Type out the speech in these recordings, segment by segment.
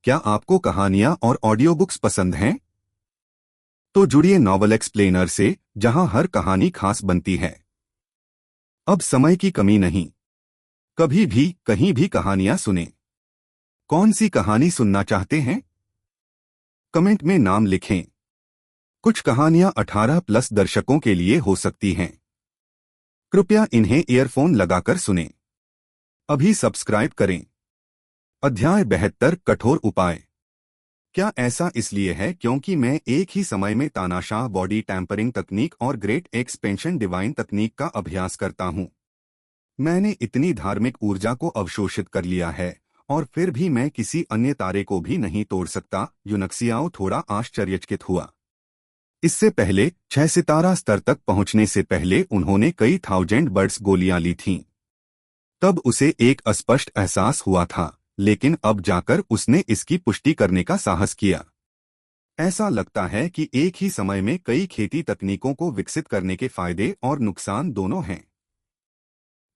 क्या आपको कहानियां और ऑडियो बुक्स पसंद हैं? तो जुड़िए नॉवल एक्सप्लेनर से, जहां हर कहानी खास बनती है। अब समय की कमी नहीं, कभी भी कहीं भी कहानियां सुने। कौन सी कहानी सुनना चाहते हैं? कमेंट में नाम लिखें। कुछ कहानियां 18 प्लस दर्शकों के लिए हो सकती हैं। कृपया इन्हें ईयरफोन लगाकर सुनें। अभी सब्सक्राइब करें। अध्याय 72 कठोर उपाय। क्या ऐसा इसलिए है क्योंकि मैं एक ही समय में तानाशाह बॉडी टैंपरिंग तकनीक और ग्रेट एक्सपेंशन डिवाइन तकनीक का अभ्यास करता हूं। मैंने इतनी धार्मिक ऊर्जा को अवशोषित कर लिया है और फिर भी मैं किसी अन्य तारे को भी नहीं तोड़ सकता। यूनक्सियाओ थोड़ा आश्चर्यचकित हुआ। इससे पहले 6 सितारा स्तर तक पहुंचने से पहले उन्होंने कई थाउजेंड बर्ड्स गोलियां ली थीं। तब उसे एक अस्पष्ट एहसास हुआ था, लेकिन अब जाकर उसने इसकी पुष्टि करने का साहस किया। ऐसा लगता है कि एक ही समय में कई खेती तकनीकों को विकसित करने के फायदे और नुकसान दोनों हैं।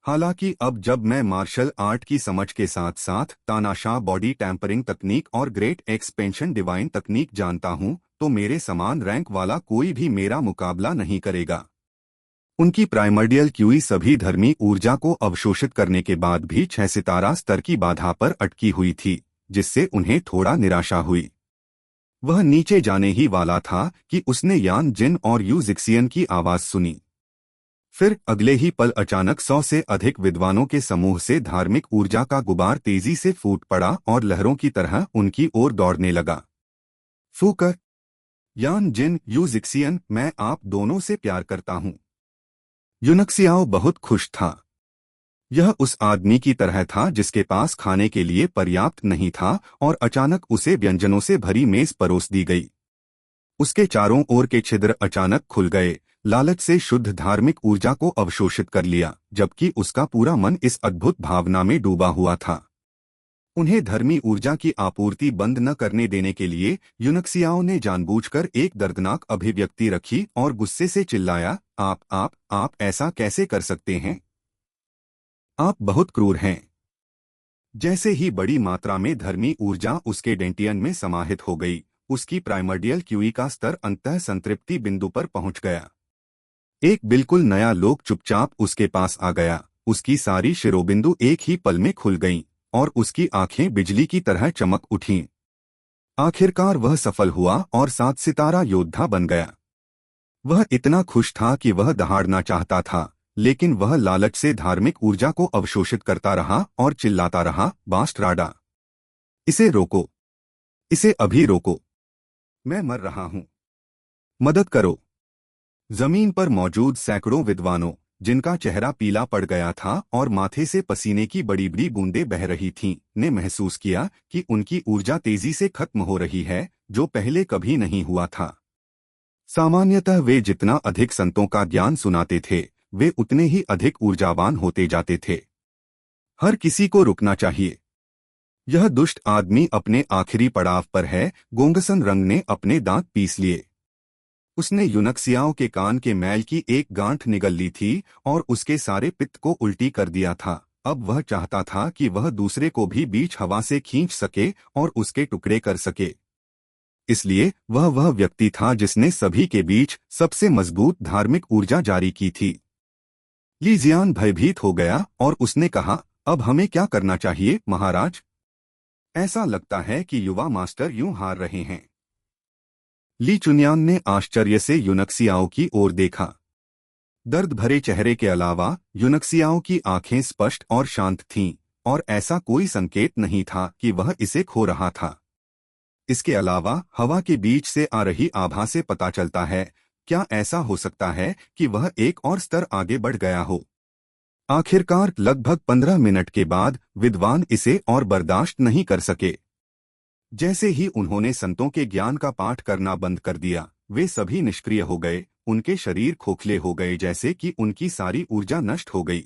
हालांकि अब जब मैं मार्शल आर्ट की समझ के साथ साथ तानाशाह बॉडी टैंपरिंग तकनीक और ग्रेट एक्सपेंशन डिवाइन तकनीक जानता हूं, तो मेरे समान रैंक वाला कोई भी मेरा मुकाबला नहीं करेगा। उनकी प्राइमर्डियल क्यूई सभी धर्मी ऊर्जा को अवशोषित करने के बाद भी 6 सितारा स्तर की बाधा पर अटकी हुई थी, जिससे उन्हें थोड़ा निराशा हुई। वह नीचे जाने ही वाला था कि उसने यान जिन और यू जिक्सियन की आवाज सुनी। फिर अगले ही पल अचानक 100 से अधिक विद्वानों के समूह से धार्मिक ऊर्जा का गुबार तेजी से फूट पड़ा और लहरों की तरह उनकी ओर दौड़ने लगा। फूकर, यान जिन, यू जिक्सियन, मैं आप दोनों से प्यार करता हूं। यूनक्सियाओ बहुत खुश था। यह उस आदमी की तरह था जिसके पास खाने के लिए पर्याप्त नहीं था और अचानक उसे व्यंजनों से भरी मेज परोस दी गई। उसके चारों ओर के छिद्र अचानक खुल गए, लालच से शुद्ध धार्मिक ऊर्जा को अवशोषित कर लिया, जबकि उसका पूरा मन इस अद्भुत भावना में डूबा हुआ था। उन्हें धर्मी ऊर्जा की आपूर्ति बंद न करने देने के लिए यूनक्सियाओ ने जानबूझकर एक दर्दनाक अभिव्यक्ति रखी और गुस्से से चिल्लाया, आप ऐसा कैसे कर सकते हैं? आप बहुत क्रूर हैं। जैसे ही बड़ी मात्रा में धर्मी ऊर्जा उसके डेंटियन में समाहित हो गई, उसकी प्राइमर्डियल क्यूई का स्तर अंतः संतृप्ति बिंदु पर पहुंच गया। एक बिल्कुल नया लोक चुपचाप उसके पास आ गया। उसकी सारी शिरोबिंदु एक ही पल में खुल गईं और उसकी आंखें बिजली की तरह चमक उठीं। आखिरकार वह सफल हुआ और 7 सितारा योद्धा बन गया। वह इतना खुश था कि वह दहाड़ना चाहता था, लेकिन वह लालच से धार्मिक ऊर्जा को अवशोषित करता रहा और चिल्लाता रहा, बास्टराडा! इसे रोको! इसे अभी रोको! मैं मर रहा हूं! मदद करो! जमीन पर मौजूद सैकड़ों विद्वानों, जिनका चेहरा पीला पड़ गया था और माथे से पसीने की बड़ी बड़ी बूंदें बह रही थीं, ने महसूस किया कि उनकी ऊर्जा तेजी से खत्म हो रही है, जो पहले कभी नहीं हुआ था। सामान्यतः वे जितना अधिक संतों का ज्ञान सुनाते थे, वे उतने ही अधिक ऊर्जावान होते जाते थे। हर किसी को रुकना चाहिए। यह दुष्ट आदमी अपने आखिरी पड़ाव पर है। गोंगसन रंग ने अपने दांत पीस लिए। उसने यूनक्सियाओ के कान के मैल की एक गांठ निगल ली थी और उसके सारे पित्त को उल्टी कर दिया था। अब वह चाहता था कि वह दूसरे को भी बीच हवा से खींच सके और उसके टुकड़े कर सके। इसलिए वह व्यक्ति था जिसने सभी के बीच सबसे मजबूत धार्मिक ऊर्जा जारी की थी। ली जियान भयभीत हो गया और उसने कहा, अब हमें क्या करना चाहिए, महाराज? ऐसा लगता है कि युवा मास्टर यूं हार रहे हैं। ली चुनयान ने आश्चर्य से यूनक्सियाओ की ओर देखा। दर्द भरे चेहरे के अलावा यूनक्सियाओ की आंखें स्पष्ट और शांत थीं, और ऐसा कोई संकेत नहीं था कि वह इसे खो रहा था। इसके अलावा हवा के बीच से आ रही आभा से पता चलता है, क्या ऐसा हो सकता है कि वह एक और स्तर आगे बढ़ गया हो? आखिरकार लगभग 15 मिनट के बाद विद्वान इसे और बर्दाश्त नहीं कर सके। जैसे ही उन्होंने संतों के ज्ञान का पाठ करना बंद कर दिया, वे सभी निष्क्रिय हो गए। उनके शरीर खोखले हो गए, जैसे कि उनकी सारी ऊर्जा नष्ट हो गई।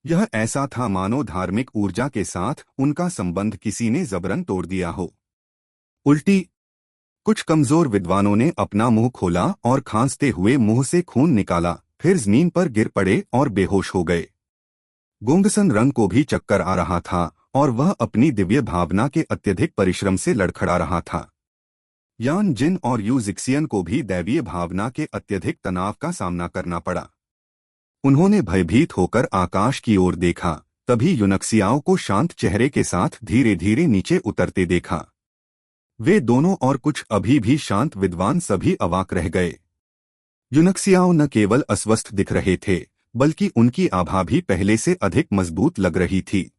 यह ऐसा था मानो धार्मिक ऊर्जा के साथ उनका संबंध किसी ने जबरन तोड़ दिया हो। उल्टी, कुछ कमजोर विद्वानों ने अपना मुंह खोला और खांसते हुए मुंह से खून निकाला, फिर जमीन पर गिर पड़े और बेहोश हो गए। गोंगसन रंग को भी चक्कर आ रहा था और वह अपनी दिव्य भावना के अत्यधिक परिश्रम से लड़खड़ा रहा था। यान जिन और यूजिक्सियन को भी दैवीय भावना के अत्यधिक तनाव का सामना करना पड़ा। उन्होंने भयभीत होकर आकाश की ओर देखा, तभी यूनक्सियाओं को शांत चेहरे के साथ धीरे धीरे नीचे उतरते देखा। वे दोनों और कुछ अभी भी शांत विद्वान सभी अवाक रह गए। यूनक्सियाओं न केवल अस्वस्थ दिख रहे थे, बल्कि उनकी आभा भी पहले से अधिक मजबूत लग रही थी।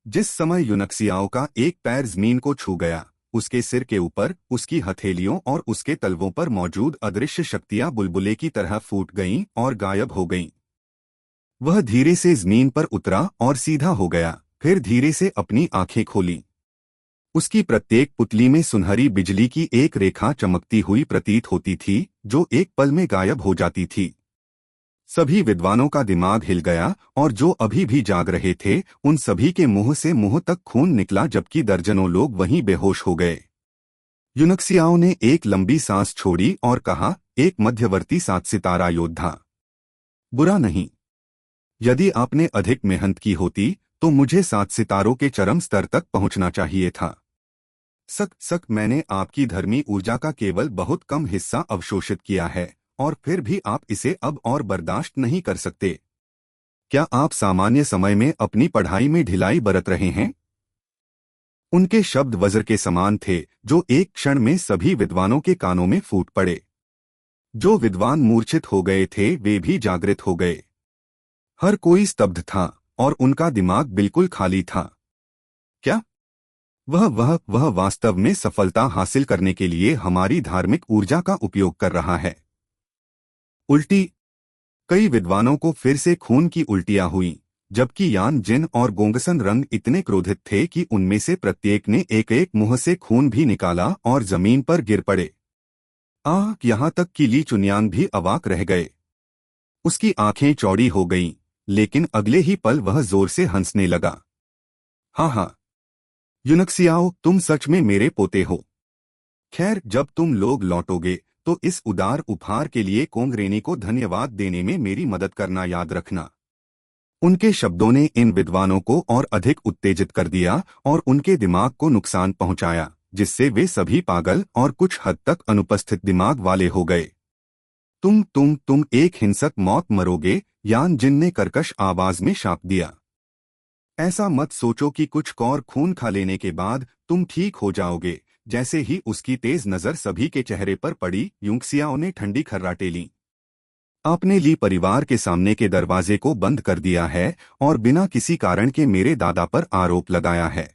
जिस समय यूनक्सियाओं का एक पैर जमीन को छू गया, उसके सिर के ऊपर, उसकी हथेलियों और उसके तलवों पर मौजूद अदृश्य शक्तियां बुलबुले की तरह फूट गईं और गायब हो गईं। वह धीरे से जमीन पर उतरा और सीधा हो गया, फिर धीरे से अपनी आंखें खोलीं। उसकी प्रत्येक पुतली में सुनहरी बिजली की एक रेखा चमकती हुई प्रतीत होती थी, जो एक पल में गायब हो जाती थी। सभी विद्वानों का दिमाग हिल गया और जो अभी भी जाग रहे थे, उन सभी के मुंह से मुंह तक खून निकला, जबकि दर्जनों लोग वहीं बेहोश हो गए। यूनक्सियाओं ने एक लंबी सांस छोड़ी और कहा, एक मध्यवर्ती 7 सितारा योद्धा। बुरा नहीं। यदि आपने अधिक मेहनत की होती तो मुझे 7 सितारों के चरम स्तर तक पहुंचना चाहिए था। मैंने आपकी धर्मी ऊर्जा का केवल बहुत कम हिस्सा अवशोषित किया है, और फिर भी आप इसे अब और बर्दाश्त नहीं कर सकते। क्या आप सामान्य समय में अपनी पढ़ाई में ढिलाई बरत रहे हैं? उनके शब्द वज्र के समान थे, जो एक क्षण में सभी विद्वानों के कानों में फूट पड़े। जो विद्वान मूर्छित हो गए थे, वे भी जागृत हो गए। हर कोई स्तब्ध था और उनका दिमाग बिल्कुल खाली था। क्या वह वास्तव में सफलता हासिल करने के लिए हमारी धार्मिक ऊर्जा का उपयोग कर रहा है? उल्टी। कई विद्वानों को फिर से खून की उल्टियां हुईं, जबकि यान जिन और गोंगसन रंग इतने क्रोधित थे कि उनमें से प्रत्येक ने एक एक मुंह से खून भी निकाला और जमीन पर गिर पड़े। यहाँ तक कि ली चुन्यांग भी अवाक रह गए। उसकी आंखें चौड़ी हो गईं, लेकिन अगले ही पल वह जोर से हंसने लगा। हाँ, यूनक्सियाओ, तुम सच में मेरे पोते हो। खैर, जब तुम लोग लौटोगे तो इस उदार उपहार के लिए कोंगरेनी को धन्यवाद देने में मेरी मदद करना याद रखना। उनके शब्दों ने इन विद्वानों को और अधिक उत्तेजित कर दिया और उनके दिमाग को नुकसान पहुंचाया, जिससे वे सभी पागल और कुछ हद तक अनुपस्थित दिमाग वाले हो गए। तुम एक हिंसक मौत मरोगे, यान जिन ने कर्कश आवाज में शाप दिया। ऐसा मत सोचो कि कुछ कौर खून खा लेने के बाद तुम ठीक हो जाओगे। जैसे ही उसकी तेज नजर सभी के चेहरे पर पड़ी, यूनक्सियाओं ने ठंडी खर्राटे लीं। आपने ली परिवार के सामने के दरवाजे को बंद कर दिया है और बिना किसी कारण के मेरे दादा पर आरोप लगाया है।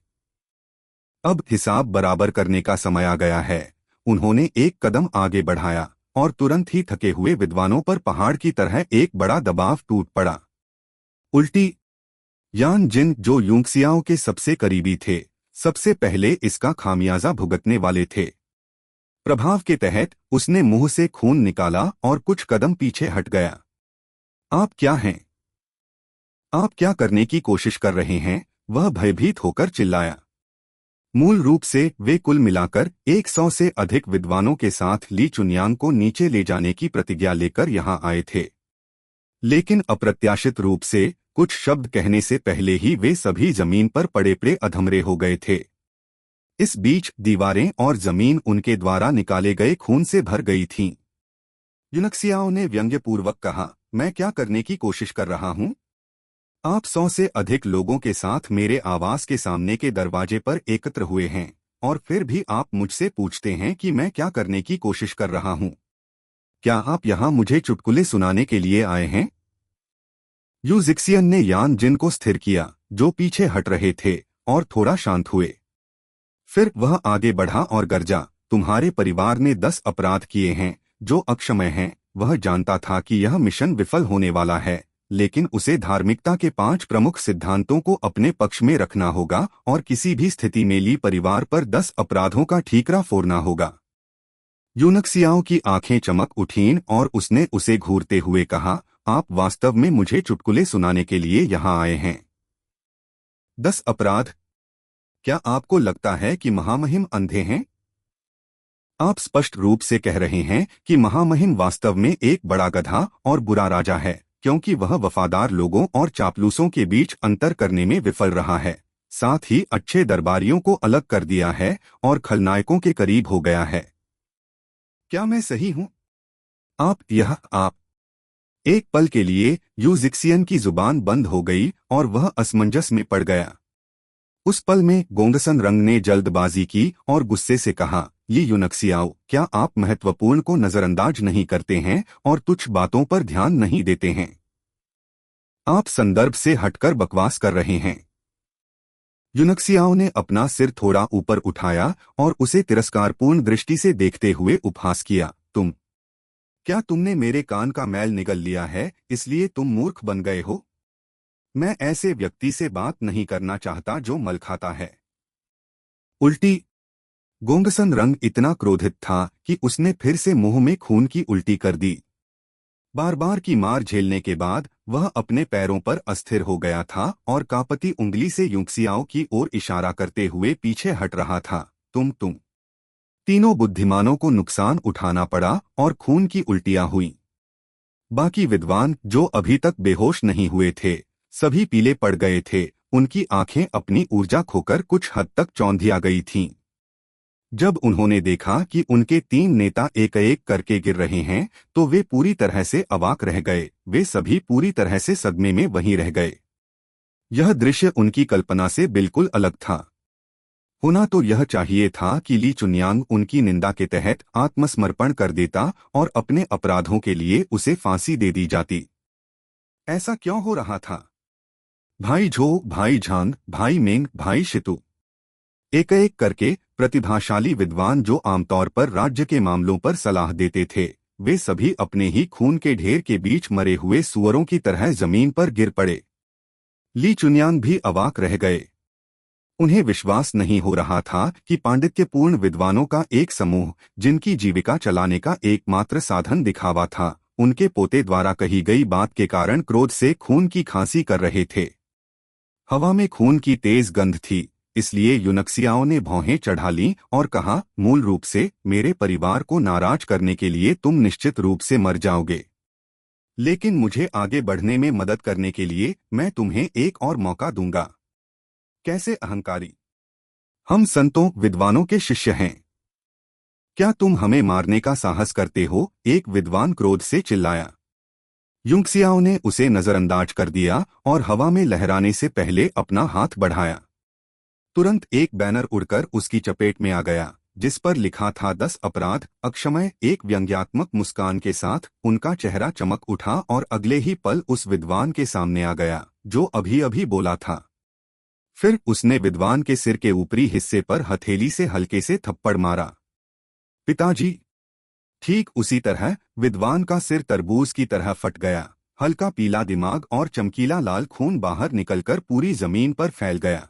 अब हिसाब बराबर करने का समय आ गया है। उन्होंने एक कदम आगे बढ़ाया और तुरंत ही थके हुए विद्वानों पर पहाड़ की तरह एक बड़ा दबाव टूट पड़ा। उल्टी। यान जिन, जो यूनक्सियाओं के सबसे करीबी थे, सबसे पहले इसका खामियाजा भुगतने वाले थे। प्रभाव के तहत उसने मुंह से खून निकाला और कुछ कदम पीछे हट गया। आप क्या हैं? आप क्या करने की कोशिश कर रहे हैं? वह भयभीत होकर चिल्लाया। मूल रूप से वे कुल मिलाकर 100 से अधिक विद्वानों के साथ ली चुन्यांग को नीचे ले जाने की प्रतिज्ञा लेकर यहां आए थे, लेकिन अप्रत्याशित रूप से कुछ शब्द कहने से पहले ही वे सभी जमीन पर पड़े पड़े अधमरे हो गए थे। इस बीच दीवारें और जमीन उनके द्वारा निकाले गए खून से भर गई थीं। यूनक्सियाओं ने व्यंग्यपूर्वक कहा, मैं क्या करने की कोशिश कर रहा हूं? आप 100 से अधिक लोगों के साथ मेरे आवास के सामने के दरवाजे पर एकत्र हुए हैं, और फिर भी आप मुझसे पूछते हैं कि मैं क्या करने की कोशिश कर रहा हूं। क्या आप यहां मुझे चुटकुले सुनाने के लिए आए हैं? यूजिक्सियन ने यान जिन को स्थिर किया, जो पीछे हट रहे थे, और थोड़ा शांत हुए। फिर वह आगे बढ़ा और गरजा, तुम्हारे परिवार ने 10 अपराध किए हैं जो अक्षम्य हैं। वह जानता था कि यह मिशन विफल होने वाला है, लेकिन उसे धार्मिकता के 5 प्रमुख सिद्धांतों को अपने पक्ष में रखना होगा और किसी भी स्थिति में ली परिवार पर 10 अपराधों का ठीकरा फोड़ना होगा। यूनक्सियाओं की आंखें चमक उठीं और उसने उसे घूरते हुए कहा, आप वास्तव में मुझे चुटकुले सुनाने के लिए यहाँ आए हैं? 10 अपराध? क्या आपको लगता है कि महामहिम अंधे हैं? आप स्पष्ट रूप से कह रहे हैं कि महामहिम वास्तव में एक बड़ा गधा और बुरा राजा है, क्योंकि वह वफादार लोगों और चापलूसों के बीच अंतर करने में विफल रहा है। साथ ही अच्छे दरबारियों को अलग कर दिया है और खलनायकों के करीब हो गया है। क्या मैं सही हूं? आप एक पल के लिए यूजिक्सियन की जुबान बंद हो गई और वह असमंजस में पड़ गया। उस पल में गोंगसन रंग ने जल्दबाजी की और गुस्से से कहा, ये यूनक्सियाओ, क्या आप महत्वपूर्ण को नजरअंदाज नहीं करते हैं और तुच्छ बातों पर ध्यान नहीं देते हैं? आप संदर्भ से हटकर बकवास कर रहे हैं। यूनक्सियाओ ने अपना सिर थोड़ा ऊपर उठाया और उसे तिरस्कारपूर्ण दृष्टि से देखते हुए उपहास किया। क्या तुमने मेरे कान का मैल निगल लिया है, इसलिए तुम मूर्ख बन गए हो? मैं ऐसे व्यक्ति से बात नहीं करना चाहता जो मल खाता है। उल्टी। गोंगसन रंग इतना क्रोधित था कि उसने फिर से मुंह में खून की उल्टी कर दी। बार बार की मार झेलने के बाद वह अपने पैरों पर अस्थिर हो गया था और कांपती उंगली से यूनक्सियाओ की ओर इशारा करते हुए पीछे हट रहा था। तुम तीनों बुद्धिमानों को नुकसान उठाना पड़ा और खून की उल्टियां हुईं। बाकी विद्वान जो अभी तक बेहोश नहीं हुए थे, सभी पीले पड़ गए थे। उनकी आंखें अपनी ऊर्जा खोकर कुछ हद तक चौंधिया गई थीं। जब उन्होंने देखा कि उनके 3 नेता एक एक करके गिर रहे हैं, तो वे पूरी तरह से अवाक रह गए। वे सभी पूरी तरह से सदमे में वहीं रह गए। यह दृश्य उनकी कल्पना से बिल्कुल अलग था। होना तो यह चाहिए था कि ली चुनयांग उनकी निंदा के तहत आत्मसमर्पण कर देता और अपने अपराधों के लिए उसे फांसी दे दी जाती। ऐसा क्यों हो रहा था? भाई झो, भाई झांग, भाई मेंग, भाई शितु, एक एक करके प्रतिभाशाली विद्वान जो आमतौर पर राज्य के मामलों पर सलाह देते थे, वे सभी अपने ही खून के ढेर के बीच मरे हुए सुअरों की तरह जमीन पर गिर पड़े। ली चुनयांग भी अवाक रह गए। उन्हें विश्वास नहीं हो रहा था कि पांडित्यपूर्ण विद्वानों का एक समूह, जिनकी जीविका चलाने का एकमात्र साधन दिखावा था, उनके पोते द्वारा कही गई बात के कारण क्रोध से खून की खांसी कर रहे थे। हवा में खून की तेज गंध थी, इसलिए यूनक्सियाओं ने भौहें चढ़ा लीं और कहा, मूल रूप से मेरे परिवार को नाराज करने के लिए तुम निश्चित रूप से मर जाओगे, लेकिन मुझे आगे बढ़ने में मदद करने के लिए मैं तुम्हें एक और मौका दूंगा। कैसे अहंकारी! हम संतों विद्वानों के शिष्य हैं। क्या तुम हमें मारने का साहस करते हो? एक विद्वान क्रोध से चिल्लाया। यूनक्सियाओ ने उसे नजरअंदाज कर दिया और हवा में लहराने से पहले अपना हाथ बढ़ाया। तुरंत एक बैनर उड़कर उसकी चपेट में आ गया, जिस पर लिखा था 10 अपराध अक्षमय। एक व्यंग्यात्मक मुस्कान के साथ उनका चेहरा चमक उठा और अगले ही पल उस विद्वान के सामने आ गया जो अभी अभी बोला था। फिर उसने विद्वान के सिर के ऊपरी हिस्से पर हथेली से हल्के से थप्पड़ मारा। पिताजी! ठीक उसी तरह विद्वान का सिर तरबूज की तरह फट गया। हल्का पीला दिमाग और चमकीला लाल खून बाहर निकलकर पूरी जमीन पर फैल गया।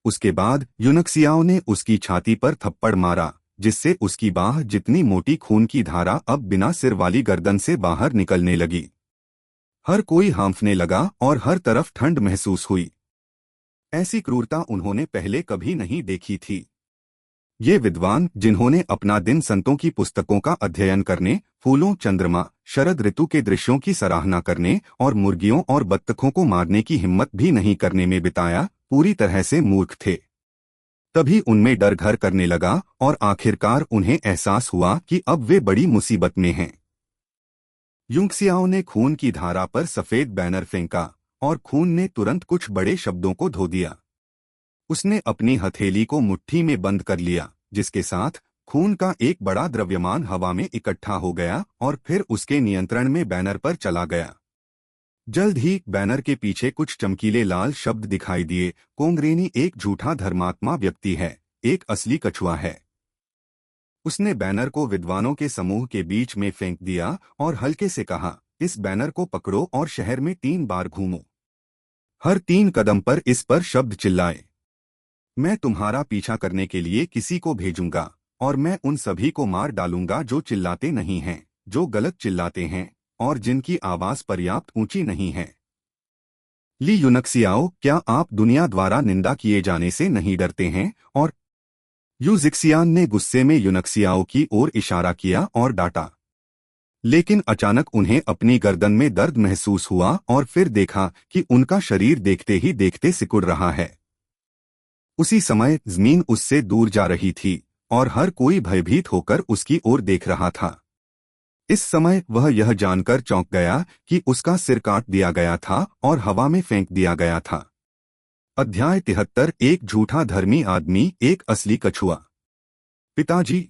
उसके बाद यूनक्सियाओ ने उसकी छाती पर थप्पड़ मारा, जिससे उसकी बाह जितनी मोटी खून की धारा अब बिना सिर वाली गर्दन से बाहर निकलने लगी। हर कोई हांफने लगा और हर तरफ ठंड महसूस हुई। ऐसी क्रूरता उन्होंने पहले कभी नहीं देखी थी। ये विद्वान, जिन्होंने अपना दिन संतों की पुस्तकों का अध्ययन करने, फूलों, चंद्रमा, शरद ऋतु के दृश्यों की सराहना करने और मुर्गियों और बत्तखों को मारने की हिम्मत भी नहीं करने में बिताया, पूरी तरह से मूर्ख थे। तभी उनमें डर घर करने लगा और आखिरकार उन्हें एहसास हुआ कि अब वे बड़ी मुसीबत में हैं। यूनक्सियाओ ने खून की धारा पर सफेद बैनर फेंका और खून ने तुरंत कुछ बड़े शब्दों को धो दिया। उसने अपनी हथेली को मुट्ठी में बंद कर लिया, जिसके साथ खून का एक बड़ा द्रव्यमान हवा में इकट्ठा हो गया और फिर उसके नियंत्रण में बैनर पर चला गया। जल्द ही बैनर के पीछे कुछ चमकीले लाल शब्द दिखाई दिए। कोंगरेनी एक झूठा धर्मात्मा व्यक्ति है, एक असली कछुआ है। उसने बैनर को विद्वानों के समूह के बीच में फेंक दिया और हल्के से कहा, इस बैनर को पकड़ो और शहर में 3 बार घूमो। हर 3 कदम पर इस पर शब्द चिल्लाए। मैं तुम्हारा पीछा करने के लिए किसी को भेजूंगा और मैं उन सभी को मार डालूंगा जो चिल्लाते नहीं हैं, जो गलत चिल्लाते हैं और जिनकी आवाज पर्याप्त ऊंची नहीं है। ली यूनक्सियाओ, क्या आप दुनिया द्वारा निंदा किए जाने से नहीं डरते हैं? और यूजिक्सियान ने गुस्से में यूनक्सियाओ की ओर इशारा किया और डांटा। लेकिन अचानक उन्हें अपनी गर्दन में दर्द महसूस हुआ और फिर देखा कि उनका शरीर देखते ही देखते सिकुड़ रहा है। उसी समय जमीन उससे दूर जा रही थी और हर कोई भयभीत होकर उसकी ओर देख रहा था। इस समय वह यह जानकर चौंक गया कि उसका सिर काट दिया गया था और हवा में फेंक दिया गया था। अध्याय 73 एक झूठा धर्मी आदमी एक असली कछुआ। पिताजी,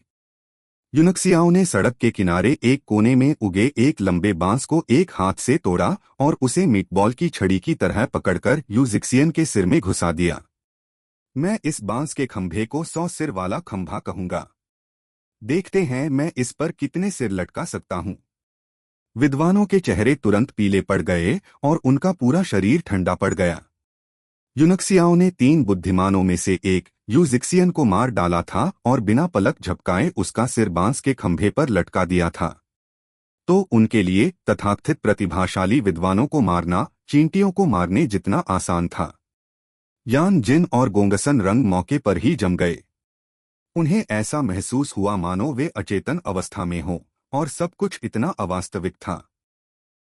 यूनक्सियाओ ने सड़क के किनारे एक कोने में उगे एक लंबे बांस को एक हाथ से तोड़ा और उसे मीटबॉल की छड़ी की तरह पकड़कर यूजिक्सियन के सिर में घुसा दिया। मैं इस बांस के खंभे को 100 सिर वाला खंभा कहूंगा। देखते हैं मैं इस पर कितने सिर लटका सकता हूं। विद्वानों के चेहरे तुरंत पीले पड़ गए और उनका पूरा शरीर ठंडा पड़ गया। यूनक्सियाओ ने 3 बुद्धिमानों में से एक यूजिक्सियन को मार डाला था और बिना पलक झपकाए उसका सिर बांस के खंभे पर लटका दिया था। तो उनके लिए तथाकथित प्रतिभाशाली विद्वानों को मारना चींटियों को मारने जितना आसान था। यान जिन और गोंगसन रंग मौके पर ही जम गए। उन्हें ऐसा महसूस हुआ मानो वे अचेतन अवस्था में हों और सब कुछ इतना अवास्तविक था।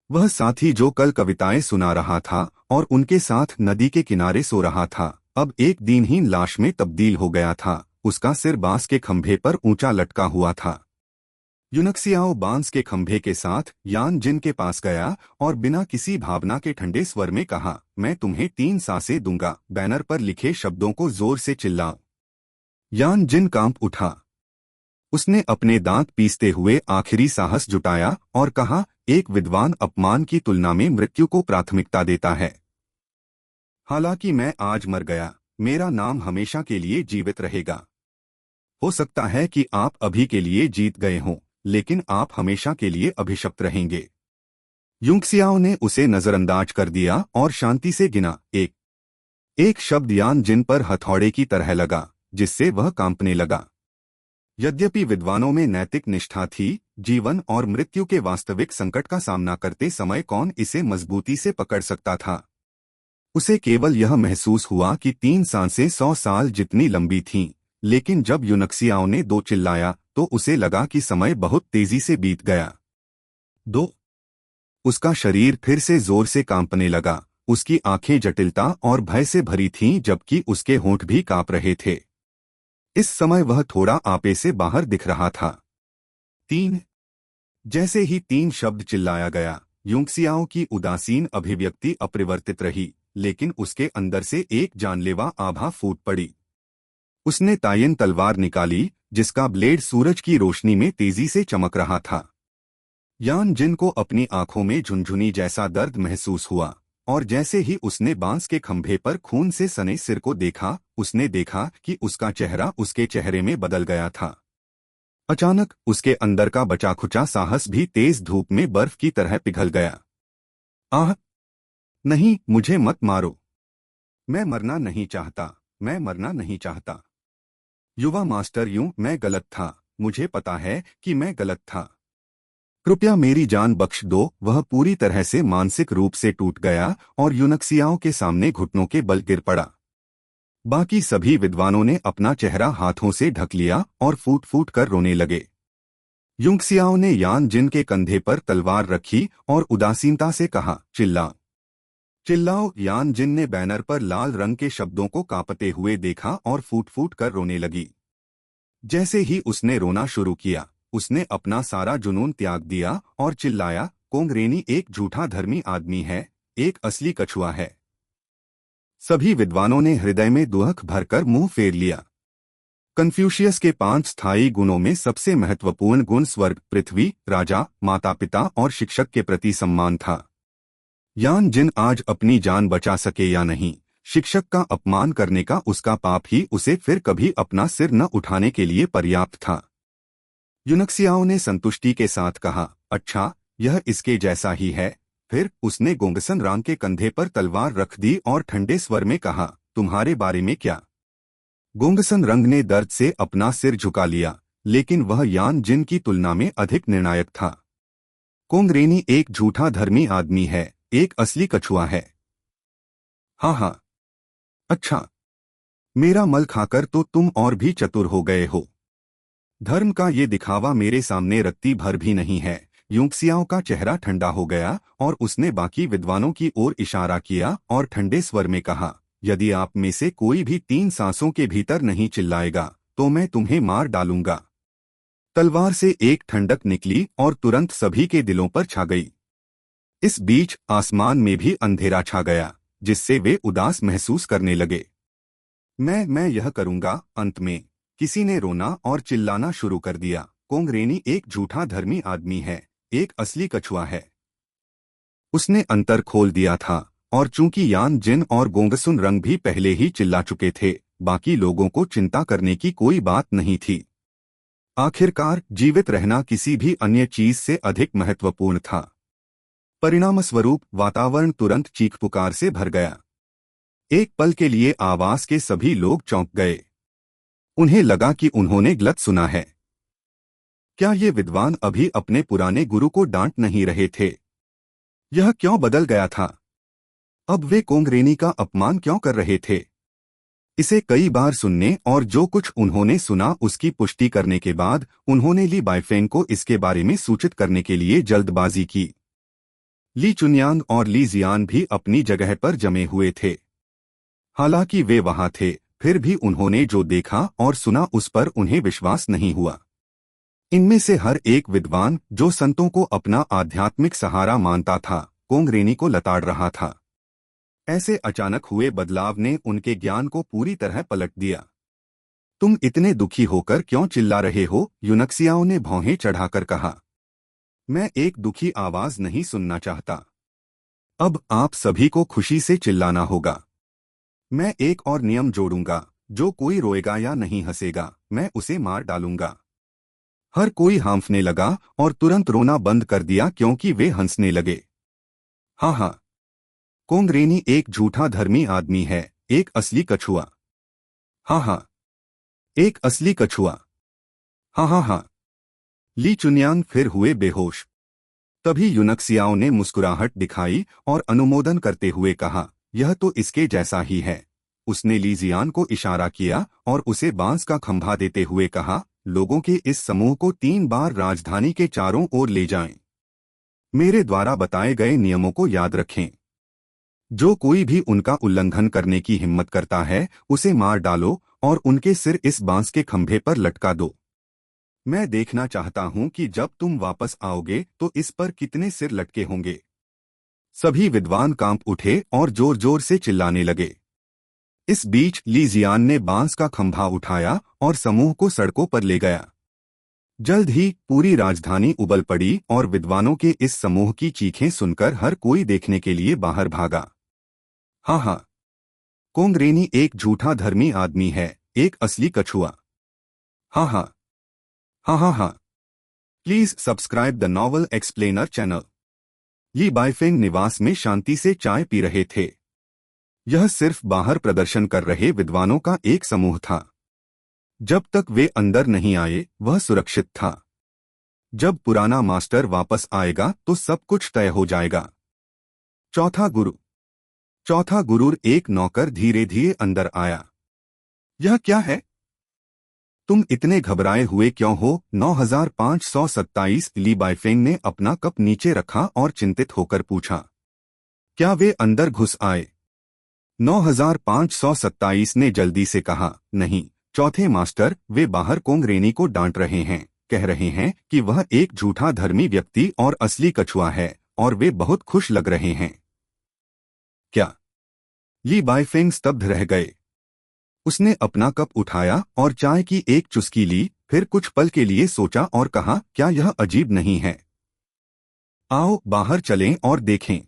वह साथी जो कल कविताएं सुना रहा था और उनके साथ नदी के किनारे सो रहा था, अब एक दीनहीन लाश में तब्दील हो गया था। उसका सिर बांस के खंभे पर ऊंचा लटका हुआ था। यूनक्सियाओ बांस के खंभे के साथ यान जिन के पास गया और बिना किसी भावना के ठंडे स्वर में कहा, मैं तुम्हें 3 सांसें दूंगा, बैनर पर लिखे शब्दों को जोर से चिल्लाओ। यान जिन कांप उठा। उसने अपने दांत पीसते हुए आखिरी साहस जुटाया और कहा, एक विद्वान अपमान की तुलना में मृत्यु को प्राथमिकता देता है। हालांकि मैं आज मर गया, मेरा नाम हमेशा के लिए जीवित रहेगा। हो सकता है कि आप अभी के लिए जीत गए हों, लेकिन आप हमेशा के लिए अभिशप्त रहेंगे। यूनक्सियाओ ने उसे नजरअंदाज कर दिया और शांति से गिना। एक शब्द यान जिन पर हथौड़े की तरह लगा, जिससे वह कांपने लगा। यद्यपि विद्वानों में नैतिक निष्ठा थी, जीवन और मृत्यु के वास्तविक संकट का सामना करते समय कौन इसे मजबूती से पकड़ सकता था। उसे केवल यह महसूस हुआ कि 3 सांसें 100 साल जितनी लंबी थीं, लेकिन जब यूनक्सियाओ ने 2 चिल्लाया तो उसे लगा कि समय बहुत तेजी से बीत गया। 2। उसका शरीर फिर से जोर से कांपने लगा। उसकी आंखें जटिलता और भय से भरी थीं, जबकि उसके होंठ भी कांप रहे थे। इस समय वह थोड़ा आपे से बाहर दिख रहा था। 3। जैसे ही 3 शब्द चिल्लाया गया, यूनक्सियाओ की उदासीन अभिव्यक्ति अपरिवर्तित रही, लेकिन उसके अंदर से एक जानलेवा आभा फूट पड़ी। उसने तायन तलवार निकाली, जिसका ब्लेड सूरज की रोशनी में तेजी से चमक रहा था। यान जिन को अपनी आंखों में झुनझुनी जैसा दर्द महसूस हुआ, और जैसे ही उसने बांस के खंभे पर खून से सने सिर को देखा, उसने देखा कि उसका चेहरा उसके चेहरे में बदल गया था। अचानक उसके अंदर का बचाखुचा साहस भी तेज धूप में बर्फ की तरह पिघल गया। आह! नहीं, मुझे मत मारो। मैं मरना नहीं चाहता, मैं मरना नहीं चाहता। युवा मास्टर, मैं गलत था, मुझे पता है कि मैं गलत था। कृपया मेरी जान बख्श दो। वह पूरी तरह से मानसिक रूप से टूट गया और यूनक्सियाओ के सामने घुटनों के बल गिर पड़ा। बाकी सभी विद्वानों ने अपना चेहरा हाथों से ढक लिया और फूट फूट कर रोने लगे। यूनक्सियाओ ने यान जिन के कंधे पर तलवार रखी और उदासीनता से कहा, चिल्लाओ, चिल्लाओ। यान जिन ने बैनर पर लाल रंग के शब्दों को कांपते हुए देखा और फूट फूट कर रोने लगी। जैसे ही उसने रोना शुरू किया, उसने अपना सारा जुनून त्याग दिया और चिल्लाया, कोंगरेनी एक झूठा धर्मी आदमी है, एक असली कछुआ है। सभी विद्वानों ने हृदय में दुख भरकर मुंह फेर लिया। कन्फ्यूशियस के 5 स्थायी गुणों में सबसे महत्वपूर्ण गुण स्वर्ग, पृथ्वी, राजा, माता पिता और शिक्षक के प्रति सम्मान था। यान जिन आज अपनी जान बचा सके या नहीं, शिक्षक का अपमान करने का उसका पाप ही उसे फिर कभी अपना सिर न उठाने के लिए पर्याप्त था। यूनक्सियाओ ने संतुष्टि के साथ कहा, अच्छा, यह इसके जैसा ही है। फिर उसने गोंगसन रांग के कंधे पर तलवार रख दी और ठंडे स्वर में कहा, तुम्हारे बारे में क्या? गोंगसन रंग ने दर्द से अपना सिर झुका लिया, लेकिन वह यान जिन की तुलना में अधिक निर्णायक था। कोंगरेनी एक झूठा धर्मी आदमी है, एक असली कछुआ है। हाँ, अच्छा, मेरा मल खाकर तो तुम और भी चतुर हो गए हो। धर्म का ये दिखावा मेरे सामने रत्ती भर भी नहीं है। यूनक्सियाओ का चेहरा ठंडा हो गया और उसने बाकी विद्वानों की ओर इशारा किया और ठंडे स्वर में कहा, यदि आप में से कोई भी 3 सांसों के भीतर नहीं चिल्लाएगा तो मैं तुम्हें मार डालूंगा। तलवार से एक ठंडक निकली और तुरंत सभी के दिलों पर छा गई। इस बीच आसमान में भी अंधेरा छा गया, जिससे वे उदास महसूस करने लगे। मैं यह करूंगा। अंत में किसी ने रोना और चिल्लाना शुरू कर दिया। कोंगरेनी एक झूठा धर्मी आदमी है, एक असली कछुआ है। उसने अंतर खोल दिया था, और चूंकि यान जिन और गोंगसुन रंग भी पहले ही चिल्ला चुके थे, बाकी लोगों को चिंता करने की कोई बात नहीं थी। आखिरकार जीवित रहना किसी भी अन्य चीज से अधिक महत्वपूर्ण था। परिणामस्वरूप वातावरण तुरंत चीख पुकार से भर गया। एक पल के लिए आवास के सभी लोग चौंक गए। उन्हें लगा कि उन्होंने गलत सुना है। क्या ये विद्वान अभी अपने पुराने गुरु को डांट नहीं रहे थे? यह क्यों बदल गया था? अब वे कोंगरेनी का अपमान क्यों कर रहे थे? इसे कई बार सुनने और जो कुछ उन्होंने सुना उसकी पुष्टि करने के बाद उन्होंने ली बाइफेंग को इसके बारे में सूचित करने के लिए जल्दबाजी की। ली चुनयांग और ली जियान भी अपनी जगह पर जमे हुए थे। हालांकि वे वहां थे, फिर भी उन्होंने जो देखा और सुना उस पर उन्हें विश्वास नहीं हुआ। इनमें से हर एक विद्वान जो संतों को अपना आध्यात्मिक सहारा मानता था, कोंगरेनी को लताड़ रहा था। ऐसे अचानक हुए बदलाव ने उनके ज्ञान को पूरी तरह पलट दिया। तुम इतने दुखी होकर क्यों चिल्ला रहे हो? यूनक्सियाओ ने भौहें चढ़ाकर कहा। मैं एक दुखी आवाज नहीं सुनना चाहता। अब आप सभी को खुशी से चिल्लाना होगा। मैं एक और नियम जोड़ूंगा, जो कोई रोएगा या नहीं हंसेगा, मैं उसे मार डालूंगा। हर कोई हांफने लगा और तुरंत रोना बंद कर दिया क्योंकि वे हंसने लगे। हाँ हाँ, कोंगरेनी एक झूठा धर्मी आदमी है, एक असली कछुआ। हाँ हाँ, एक असली कछुआ। हाँ हाँ हाँ। ली चुनयांग फिर हुए बेहोश। तभी यूनक्सियाओ ने मुस्कुराहट दिखाई और अनुमोदन करते हुए कहा, यह तो इसके जैसा ही है। उसने ली जियान को इशारा किया और उसे बांस का खंभा देते हुए कहा, लोगों के इस समूह को 3 बार राजधानी के चारों ओर ले जाएं। मेरे द्वारा बताए गए नियमों को याद रखें। जो कोई भी उनका उल्लंघन करने की हिम्मत करता है, उसे मार डालो और उनके सिर इस बांस के खंभे पर लटका दो। मैं देखना चाहता हूं कि जब तुम वापस आओगे तो इस पर कितने सिर लटके होंगे। सभी विद्वान कांप उठे और जोर जोर से चिल्लाने लगे। इस बीच ली जियान ने बांस का खंभा उठाया और समूह को सड़कों पर ले गया। जल्द ही पूरी राजधानी उबल पड़ी और विद्वानों के इस समूह की चीखें सुनकर हर कोई देखने के लिए बाहर भागा। हाँ हाँ, कोंगरेनी एक झूठा धर्मी आदमी है, एक असली कछुआ। हाँ हाँ हाँ हाँ हाँ। Please subscribe the novel explainer channel. Li Baifeng निवास में शांति से चाय पी रहे थे। यह सिर्फ बाहर प्रदर्शन कर रहे विद्वानों का एक समूह था। जब तक वे अंदर नहीं आए, वह सुरक्षित था। जब पुराना मास्टर वापस आएगा तो सब कुछ तय हो जाएगा। चौथा गुरु एक नौकर धीरे धीरे अंदर आया। यह क्या है? तुम इतने घबराए हुए क्यों हो? 9527। ली बाइफेंग ने अपना कप नीचे रखा और चिंतित होकर पूछा। क्या वे अंदर घुस आए? 9527 ने जल्दी से कहा, नहीं चौथे मास्टर, वे बाहर कोंगरेनी को डांट रहे हैं, कह रहे हैं कि वह एक झूठा धर्मी व्यक्ति और असली कछुआ है, और वे बहुत खुश लग रहे हैं। क्या? ली बाइफेंग स्तब्ध रह गए। उसने अपना कप उठाया और चाय की एक चुस्की ली, फिर कुछ पल के लिए सोचा और कहा, क्या यह अजीब नहीं है? आओ बाहर चलें और देखें।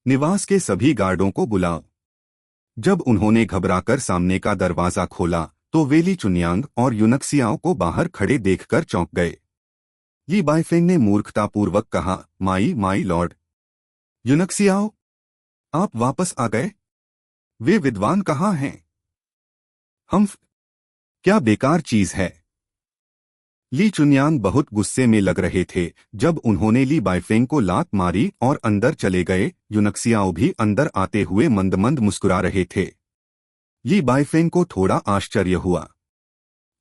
निवास के सभी गार्डों को बुलाओ। जब उन्होंने घबराकर सामने का दरवाजा खोला तो वे ली चुनयांग और यूनक्सियाओ को बाहर खड़े देखकर चौंक गए। ली बाइफेंग ने मूर्खतापूर्वक कहा, माई लॉर्ड। यूनक्सियाओ, आप वापस आ गए? वे विद्वान कहाँ हैं? क्या बेकार चीज है? ली चुनयांग बहुत गुस्से में लग रहे थे जब उन्होंने ली बाइफेंग को लात मारी और अंदर चले गए। यूनक्सियाओ भी अंदर आते हुए मंद मंद मुस्कुरा रहे थे। ली बाइफेंग को थोड़ा आश्चर्य हुआ।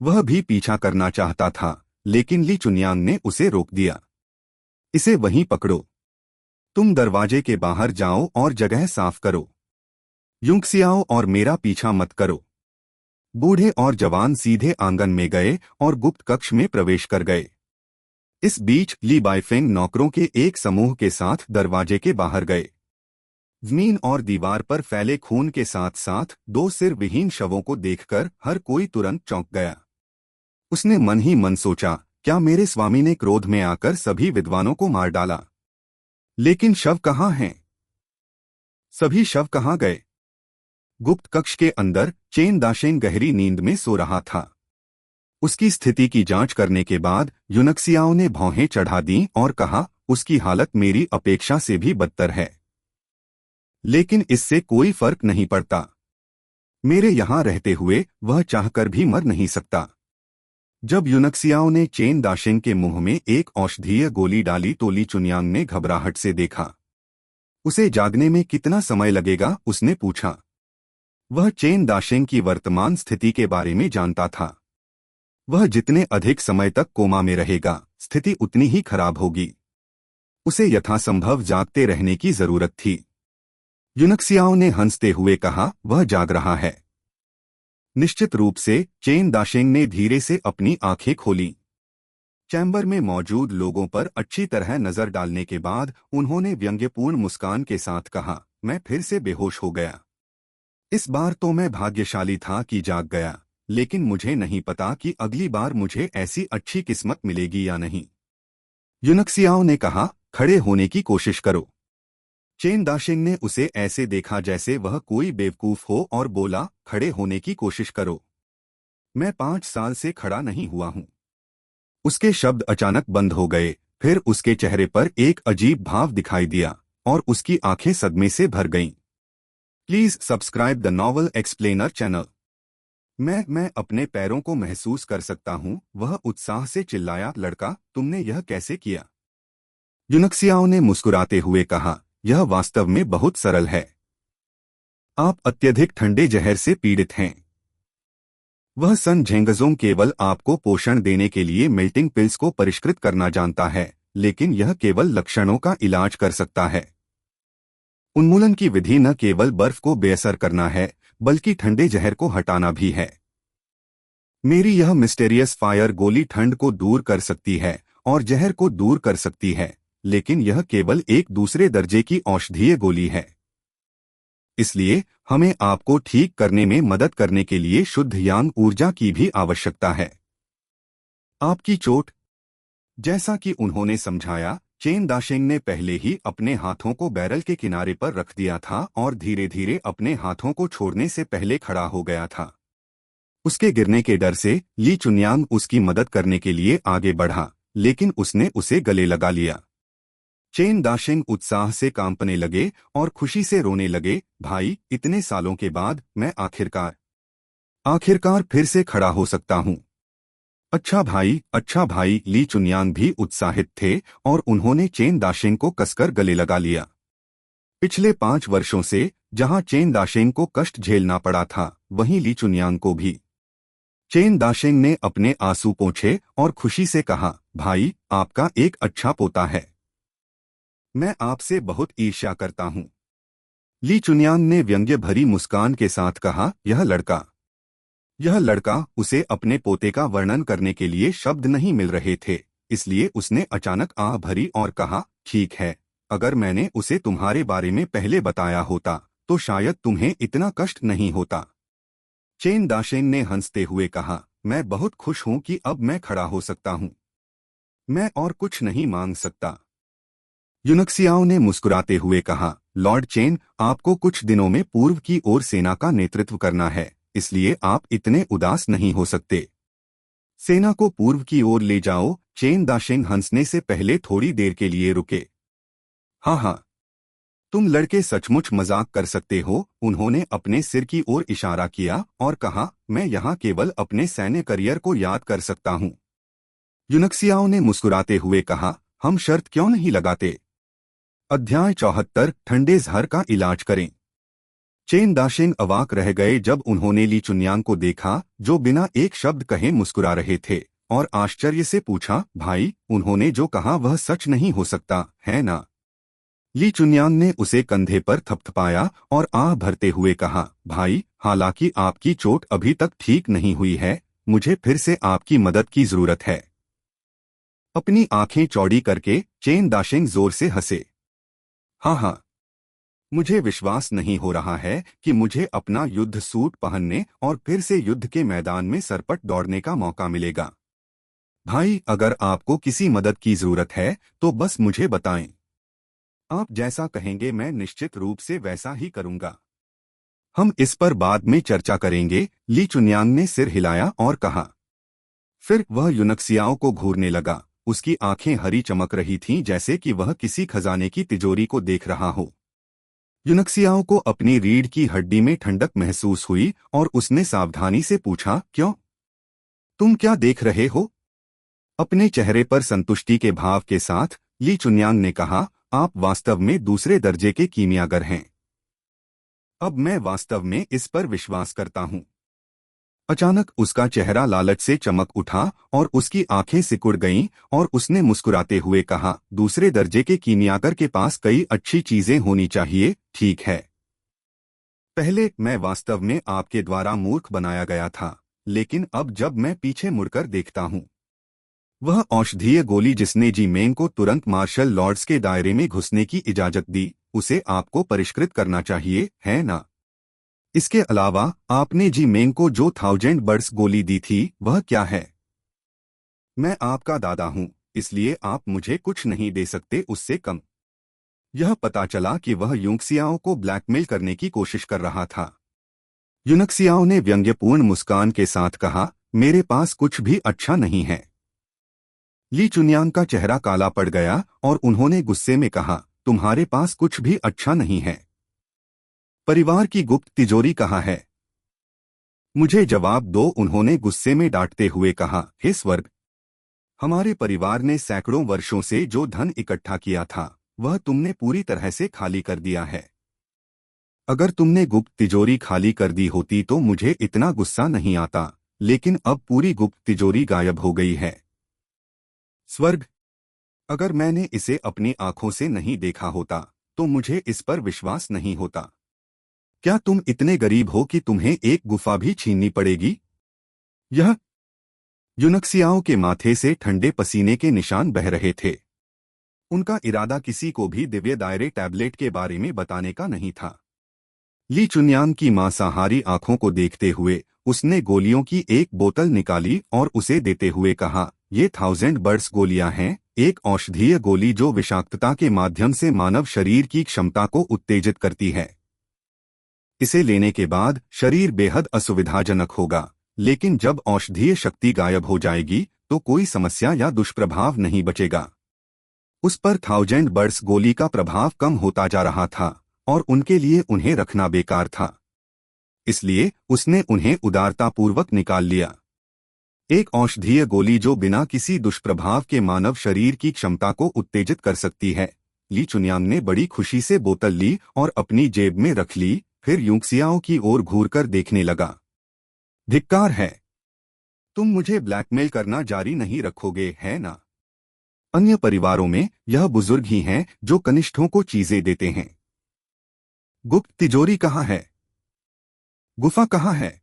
वह भी पीछा करना चाहता था, लेकिन ली चुनयांग ने उसे रोक दिया। इसे वहीं पकड़ो। तुम दरवाजे के बाहर जाओ और जगह साफ करो। युंगसियाओ और मेरा पीछा मत करो। बूढ़े और जवान सीधे आंगन में गए और गुप्त कक्ष में प्रवेश कर गए। इस बीच ली बाइफेंग नौकरों के एक समूह के साथ दरवाजे के बाहर गए। जमीन और दीवार पर फैले खून के साथ साथ दो सिर विहीन शवों को देखकर हर कोई तुरंत चौंक गया। उसने मन ही मन सोचा, क्या मेरे स्वामी ने क्रोध में आकर सभी विद्वानों को मार डाला? लेकिन शव कहाँ हैं? सभी शव कहाँ गए? गुप्त कक्ष के अंदर चेन दाशेन गहरी नींद में सो रहा था। उसकी स्थिति की जांच करने के बाद युनक्सियाओं ने भौहें चढ़ा दी और कहा, उसकी हालत मेरी अपेक्षा से भी बदतर है। लेकिन इससे कोई फर्क नहीं पड़ता। मेरे यहां रहते हुए वह चाहकर भी मर नहीं सकता। जब युनक्सियाओं ने चेन दाशेन के मुंह में एक औषधीय गोली डाली तो ली चुनयांग ने घबराहट से देखा। उसे जागने में कितना समय लगेगा, उसने पूछा। वह चेन दाशेन की वर्तमान स्थिति के बारे में जानता था। वह जितने अधिक समय तक कोमा में रहेगा, स्थिति उतनी ही खराब होगी। उसे यथासंभव जागते रहने की जरूरत थी। युनक्सियाओं ने हंसते हुए कहा, वह जाग रहा है। निश्चित रूप से चेन दाशेंग ने धीरे से अपनी आंखें खोलीं। चैम्बर में मौजूद लोगों पर अच्छी तरह नजर डालने के बाद उन्होंने व्यंग्यपूर्ण मुस्कान के साथ कहा, मैं फिर से बेहोश हो गया। इस बार तो मैं भाग्यशाली था कि जाग गया, लेकिन मुझे नहीं पता कि अगली बार मुझे ऐसी अच्छी किस्मत मिलेगी या नहीं। युनक्सियाओं ने कहा, खड़े होने की कोशिश करो। चेन दाशिंग ने उसे ऐसे देखा जैसे वह कोई बेवकूफ हो और बोला, खड़े होने की कोशिश करो। मैं 5 साल से खड़ा नहीं हुआ हूं। उसके शब्द अचानक बंद हो गए, फिर उसके चेहरे पर एक अजीब भाव दिखाई दिया और उसकी आंखें सदमे से भर गईं। Please subscribe the novel explainer channel. मैं अपने पैरों को महसूस कर सकता हूं, वह उत्साह से चिल्लाया, लड़का, तुमने यह कैसे किया? युनक्सियाओं ने मुस्कुराते हुए कहा, यह वास्तव में बहुत सरल है। आप अत्यधिक ठंडे जहर से पीड़ित हैं। वह सन झेंगजोंग केवल आपको पोषण देने के लिए मेल्टिंग पिल्स को परिष्कृत करना जानता है, लेकिन यह केवल लक्षणों का इलाज कर सकता है। उन्मूलन की विधि न केवल बर्फ को बेअसर करना है, बल्कि ठंडे जहर को हटाना भी है। मेरी यह मिस्टेरियस फायर गोली ठंड को दूर कर सकती है और जहर को दूर कर सकती है, लेकिन यह केवल एक दूसरे दर्जे की औषधीय गोली है। इसलिए हमें आपको ठीक करने में मदद करने के लिए शुद्ध यांग ऊर्जा की भी आवश्यकता है। आपकी चोट, जैसा कि उन्होंने समझाया, चेन दाशेंग ने पहले ही अपने हाथों को बैरल के किनारे पर रख दिया था और धीरे धीरे अपने हाथों को छोड़ने से पहले खड़ा हो गया था। उसके गिरने के डर से ली चुनयांग उसकी मदद करने के लिए आगे बढ़ा, लेकिन उसने उसे गले लगा लिया। चेन दाशेंग उत्साह से कांपने लगे और खुशी से रोने लगे, भाई, इतने सालों के बाद मैं आखिरकार फिर से खड़ा हो सकता हूँ। अच्छा भाई, ली चुनयांग भी उत्साहित थे और उन्होंने चेन दाशेंग को कसकर गले लगा लिया। पिछले 5 वर्षों से जहां चेन दाशेंग को कष्ट झेलना पड़ा था, वहीं ली चुनयांग को भी। चेन दाशेंग ने अपने आंसू पोंछे और खुशी से कहा, भाई, आपका एक अच्छा पोता है। मैं आपसे बहुत ईर्ष्या करता हूं। ली चुनयांग ने व्यंग्य भरी मुस्कान के साथ कहा, यह लड़का, उसे अपने पोते का वर्णन करने के लिए शब्द नहीं मिल रहे थे, इसलिए उसने अचानक आह भरी और कहा, ठीक है, अगर मैंने उसे तुम्हारे बारे में पहले बताया होता तो शायद तुम्हें इतना कष्ट नहीं होता। चेन दाशेंग ने हंसते हुए कहा, मैं बहुत खुश हूं कि अब मैं खड़ा हो सकता हूं। मैं और कुछ नहीं मांग सकता। युनक्सियाओं ने मुस्कुराते हुए कहा, लॉर्ड चेन, आपको कुछ दिनों में पूर्व की ओर सेना का नेतृत्व करना है, इसलिए आप इतने उदास नहीं हो सकते। सेना को पूर्व की ओर ले जाओ। चेन दाशेंग हंसने से पहले थोड़ी देर के लिए रुके। हाँ, तुम लड़के सचमुच मजाक कर सकते हो। उन्होंने अपने सिर की ओर इशारा किया और कहा, मैं यहाँ केवल अपने सैन्य करियर को याद कर सकता हूँ। युनक्सियाओं ने मुस्कुराते हुए कहा, हम शर्त क्यों नहीं लगाते? अध्याय 74, ठंडे जहर का इलाज करें। चेन दाशेंग अवाक रह गए जब उन्होंने ली चुनयांग को देखा, जो बिना एक शब्द कहे मुस्कुरा रहे थे, और आश्चर्य से पूछा, भाई, उन्होंने जो कहा वह सच नहीं हो सकता, है ना? ली चुन्यांग ने उसे कंधे पर थपथपाया और आह भरते हुए कहा, भाई, हालांकि आपकी चोट अभी तक ठीक नहीं हुई है, मुझे फिर से आपकी मदद की जरूरत है। अपनी आंखें चौड़ी करके चेन दाशिंग जोर से हंसे। हाँ हाँ, मुझे विश्वास नहीं हो रहा है कि मुझे अपना युद्ध सूट पहनने और फिर से युद्ध के मैदान में सरपट दौड़ने का मौका मिलेगा। भाई, अगर आपको किसी मदद की जरूरत है तो बस मुझे बताएं। आप जैसा कहेंगे मैं निश्चित रूप से वैसा ही करूंगा। हम इस पर बाद में चर्चा करेंगे, ली चुन्यांग ने सिर हिलाया और कहा। फिर वह यूनक्सियाओं को घूरने लगा। उसकी आंखें हरी चमक रही थीं जैसे कि वह किसी खजाने की तिजोरी को देख रहा हो। यूनक्सियाओं को अपनी रीढ़ की हड्डी में ठंडक महसूस हुई और उसने सावधानी से पूछा, क्यों? तुम क्या देख रहे हो? अपने चेहरे पर संतुष्टि के भाव के साथ ली चुन्यांग ने कहा, आप वास्तव में दूसरे दर्जे के कीमियागर हैं। अब मैं वास्तव में इस पर विश्वास करता हूँ। अचानक उसका चेहरा लालच से चमक उठा और उसकी आंखें सिकुड़ गईं और उसने मुस्कुराते हुए कहा, दूसरे दर्जे के कीमियागर के पास कई अच्छी चीजें होनी चाहिए, ठीक है। पहले मैं वास्तव में आपके द्वारा मूर्ख बनाया गया था, लेकिन अब जब मैं पीछे मुड़कर देखता हूँ, वह औषधीय गोली जिसने जी मेंग को तुरंत मार्शल लॉर्ड्स के दायरे में घुसने की इजाजत दी, उसे आपको परिष्कृत करना चाहिए, है ना? इसके अलावा आपने जी मेंग को जो 1000 बर्ड्स गोली दी थी, वह क्या है? मैं आपका दादा हूं, इसलिए आप मुझे कुछ नहीं दे सकते उससे कम। यह पता चला कि वह यूनक्सियाओं को ब्लैकमेल करने की कोशिश कर रहा था। यूनक्सियाओं ने व्यंग्यपूर्ण मुस्कान के साथ कहा, मेरे पास कुछ भी अच्छा नहीं है। ली चुन्यांग का चेहरा काला पड़ गया और उन्होंने गुस्से में कहा, तुम्हारे पास कुछ भी अच्छा नहीं है? परिवार की गुप्त तिजोरी कहाँ है? मुझे जवाब दो, उन्होंने गुस्से में डांटते हुए कहा। हे स्वर्ग, हमारे परिवार ने सैकड़ों वर्षों से जो धन इकट्ठा किया था, वह तुमने पूरी तरह से खाली कर दिया है। अगर तुमने गुप्त तिजोरी खाली कर दी होती तो मुझे इतना गुस्सा नहीं आता, लेकिन अब पूरी गुप्त तिजोरी गायब हो गई है। स्वर्ग, अगर मैंने इसे अपनी आंखों से नहीं देखा होता तो मुझे इस पर विश्वास नहीं होता। क्या तुम इतने गरीब हो कि तुम्हें एक गुफा भी छीननी पड़ेगी? यह यूनक्सियाओं के माथे से ठंडे पसीने के निशान बह रहे थे। उनका इरादा किसी को भी दिव्य दायरे टैबलेट के बारे में बताने का नहीं था। ली चुन्यांग की मांसाहारी आंखों को देखते हुए उसने गोलियों की एक बोतल निकाली और उसे देते हुए कहा, ये 1000 बर्ड्स गोलियां हैं, एक औषधीय गोली जो विषाक्तता के माध्यम से मानव शरीर की क्षमता को उत्तेजित करती है। इसे लेने के बाद शरीर बेहद असुविधाजनक होगा, लेकिन जब औषधीय शक्ति गायब हो जाएगी तो कोई समस्या या दुष्प्रभाव नहीं बचेगा। उस पर 1000 बर्ड्स गोली का प्रभाव कम होता जा रहा था और उनके लिए उन्हें रखना बेकार था। इसलिए उसने उन्हें उदारतापूर्वक निकाल लिया। एक औषधीय गोली जो बिना किसी दुष्प्रभाव के मानव शरीर की क्षमता को उत्तेजित कर सकती है। ली चुन्यांग ने बड़ी खुशी से बोतल ली और अपनी जेब में रख ली, फिर यूनक्सियाओं की ओर घूरकर देखने लगा। धिक्कार है, तुम मुझे ब्लैकमेल करना जारी नहीं रखोगे, है ना? अन्य परिवारों में यह बुजुर्ग ही हैं जो कनिष्ठों को चीजें देते हैं। गुप्त तिजोरी कहाँ है? गुफा कहाँ है?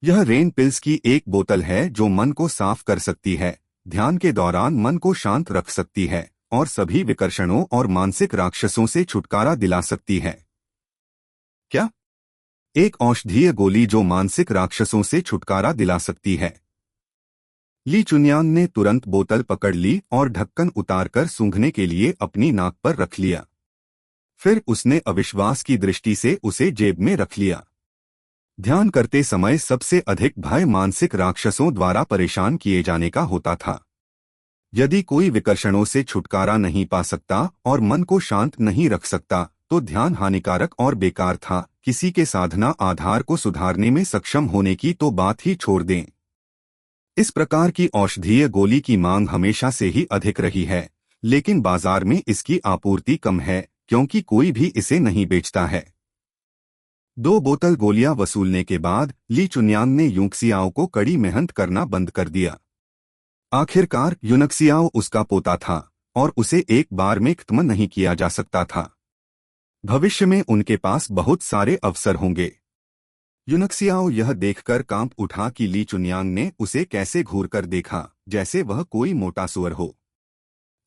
यह रेन पिल्स की एक बोतल है जो मन को साफ कर सकती है, ध्यान के दौरान मन को शांत रख सकती है और सभी विकर्षणों और मानसिक राक्षसों से छुटकारा दिला सकती है। क्या? एक औषधीय गोली जो मानसिक राक्षसों से छुटकारा दिला सकती है? ली चुन्यांग ने तुरंत बोतल पकड़ ली और ढक्कन उतारकर सूंघने के लिए अपनी नाक पर रख लिया। फिर उसने अविश्वास की दृष्टि से उसे जेब में रख लिया। ध्यान करते समय सबसे अधिक भय मानसिक राक्षसों द्वारा परेशान किए जाने का होता था। यदि कोई विकर्षणों से छुटकारा नहीं पा सकता और मन को शांत नहीं रख सकता तो ध्यान हानिकारक और बेकार था। किसी के साधना आधार को सुधारने में सक्षम होने की तो बात ही छोड़ दें। इस प्रकार की औषधीय गोली की मांग हमेशा से ही अधिक रही है, लेकिन बाजार में इसकी आपूर्ति कम है क्योंकि कोई भी इसे नहीं बेचता है। 2 बोतल गोलियां वसूलने के बाद ली चुन्यांग ने यूनक्सियाओं को कड़ी मेहनत करना बंद कर दिया। आखिरकार यूनक्सियाओ उसका पोता था और उसे एक बार में खत्म नहीं किया जा सकता था। भविष्य में उनके पास बहुत सारे अवसर होंगे। यूनक्सियाओ यह देखकर कांप उठा कि ली चुनयांग ने उसे कैसे घूर कर देखा, जैसे वह कोई मोटा सुअर हो।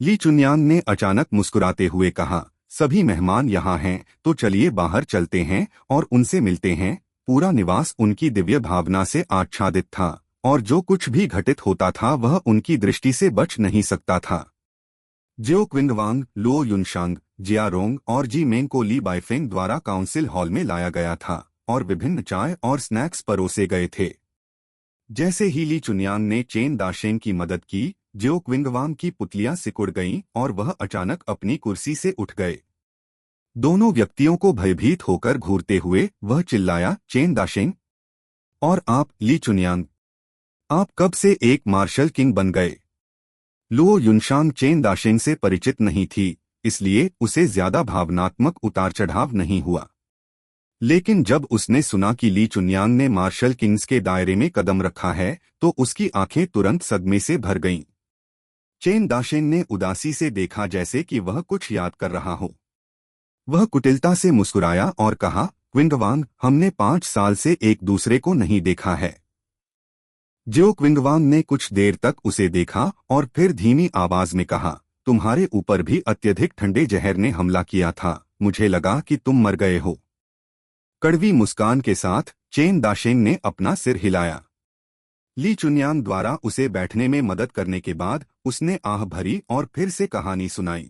ली चुनयांग ने अचानक मुस्कुराते हुए कहा, सभी मेहमान यहाँ हैं, तो चलिए बाहर चलते हैं और उनसे मिलते हैं। पूरा निवास उनकी दिव्य भावना से आच्छादित था और जो कुछ भी घटित होता था वह उनकी दृष्टि से बच नहीं सकता था। जियो क्विंगवांग, लुओ युनशांग, जियारोंग और जी मेंग को ली बाइफेंग द्वारा काउंसिल हॉल में लाया गया था और विभिन्न चाय और स्नैक्स परोसे गए थे। जैसे ही ली चुनयांग ने चेन दाशेंग की मदद की, जियो क्विंगवांग की पुतलियां सिकुड़ गईं और वह अचानक अपनी कुर्सी से उठ गए। दोनों व्यक्तियों को भयभीत होकर घूरते हुए वह चिल्लाया, चेन दाशेंग, और आप ली चुनयांग, आप कब से एक मार्शल किंग बन गए? लुओ युनशांग चेन दाशेंग से परिचित नहीं थी, इसलिए उसे ज्यादा भावनात्मक उतार चढ़ाव नहीं हुआ। लेकिन जब उसने सुना कि ली चुनयांग ने मार्शल किंग्स के दायरे में कदम रखा है, तो उसकी आंखें तुरंत सदमे से भर गईं। चेन दाशेंग ने उदासी से देखा, जैसे कि वह कुछ याद कर रहा हो। वह कुटिलता से मुस्कुराया और कहा, क्विंगवांग, हमने 5 साल से एक दूसरे को नहीं देखा है। जियो क्विंगवांग ने कुछ देर तक उसे देखा और फिर धीमी आवाज में कहा, तुम्हारे ऊपर भी अत्यधिक ठंडे जहर ने हमला किया था, मुझे लगा कि तुम मर गए हो। कड़वी मुस्कान के साथ चेन दाशेंग ने अपना सिर हिलाया। ली चुनयांग द्वारा उसे बैठने में मदद करने के बाद उसने आह भरी और फिर से कहानी सुनाई।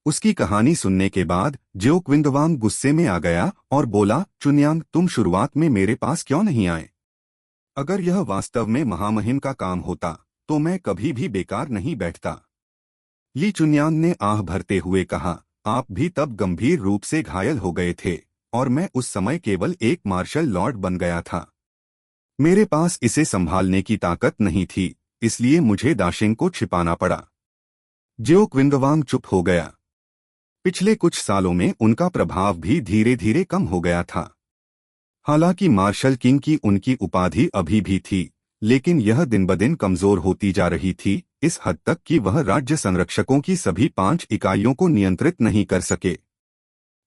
उसकी कहानी सुनने के बाद जियो क्विंगवांग गुस्से में आ गया और बोला, चुनयांग, तुम शुरुआत में मेरे पास क्यों नहीं आए? अगर यह वास्तव में महामहिम का काम होता तो मैं कभी भी बेकार नहीं बैठता। ली चुनयांग ने आह भरते हुए कहा, आप भी तब गंभीर रूप से घायल हो गए थे और मैं उस समय केवल एक मार्शल लॉर्ड बन गया था। मेरे पास इसे संभालने की ताकत नहीं थी, इसलिए मुझे दाशेंग को छिपाना पड़ा। जियो क्विंगवांग चुप हो गया। पिछले कुछ सालों में उनका प्रभाव भी धीरे धीरे कम हो गया था। हालांकि मार्शल किंग की उनकी उपाधि अभी भी थी, लेकिन यह दिन ब दिन कमजोर होती जा रही थी, इस हद तक कि वह राज्य संरक्षकों की सभी 5 इकाइयों को नियंत्रित नहीं कर सके।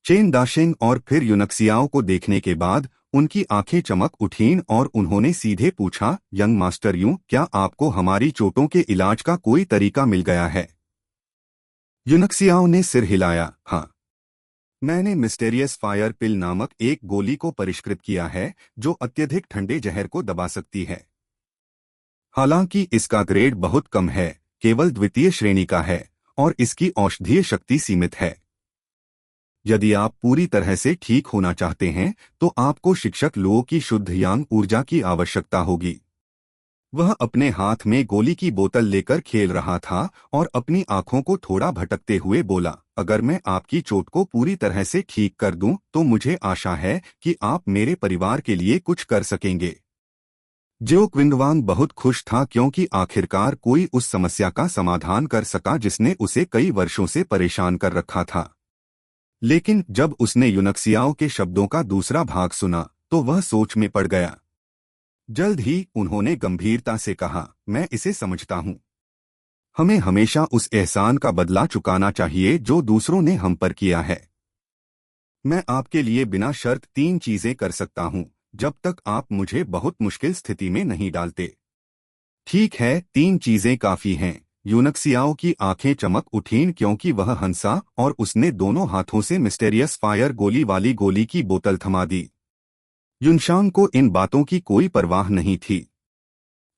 चेन दाशेंग और फिर यूनक्सियाओं को देखने के बाद उनकी आंखें चमक उठीं और उन्होंने सीधे पूछा, यंग मास्टर यूं, क्या आपको हमारी चोटों के इलाज का कोई तरीका मिल गया है? यूनक्सियाओं ने सिर हिलाया, हाँ। मैंने मिस्टेरियस फायर पिल नामक एक गोली को परिष्कृत किया है जो अत्यधिक ठंडे जहर को दबा सकती है। हालांकि इसका ग्रेड बहुत कम है, केवल द्वितीय श्रेणी का है, और इसकी औषधीय शक्ति सीमित है। यदि आप पूरी तरह से ठीक होना चाहते हैं तो आपको शिक्षक लुओ की शुद्ध यांग ऊर्जा की आवश्यकता होगी। वह अपने हाथ में गोली की बोतल लेकर खेल रहा था और अपनी आंखों को थोड़ा भटकते हुए बोला, अगर मैं आपकी चोट को पूरी तरह से ठीक कर दूं तो मुझे आशा है कि आप मेरे परिवार के लिए कुछ कर सकेंगे। जियो क्विंगवांग बहुत खुश था क्योंकि आखिरकार कोई उस समस्या का समाधान कर सका जिसने उसे कई वर्षों से परेशान कर रखा था। लेकिन जब उसने यूनक्सियाओं के शब्दों का दूसरा भाग सुना तो वह सोच में पड़ गया। जल्द ही उन्होंने गंभीरता से कहा, मैं इसे समझता हूं। हमें हमेशा उस एहसान का बदला चुकाना चाहिए जो दूसरों ने हम पर किया है। मैं आपके लिए बिना शर्त 3 चीजें कर सकता हूं, जब तक आप मुझे बहुत मुश्किल स्थिति में नहीं डालते। ठीक है, 3 चीजें काफी हैं। यूनक्सियाओं की आंखें चमक उठीं क्योंकि वह हंसा और उसने दोनों हाथों से मिस्टेरियस फायर गोली वाली गोली की बोतल थमा दी। युनशांग को इन बातों की कोई परवाह नहीं थी।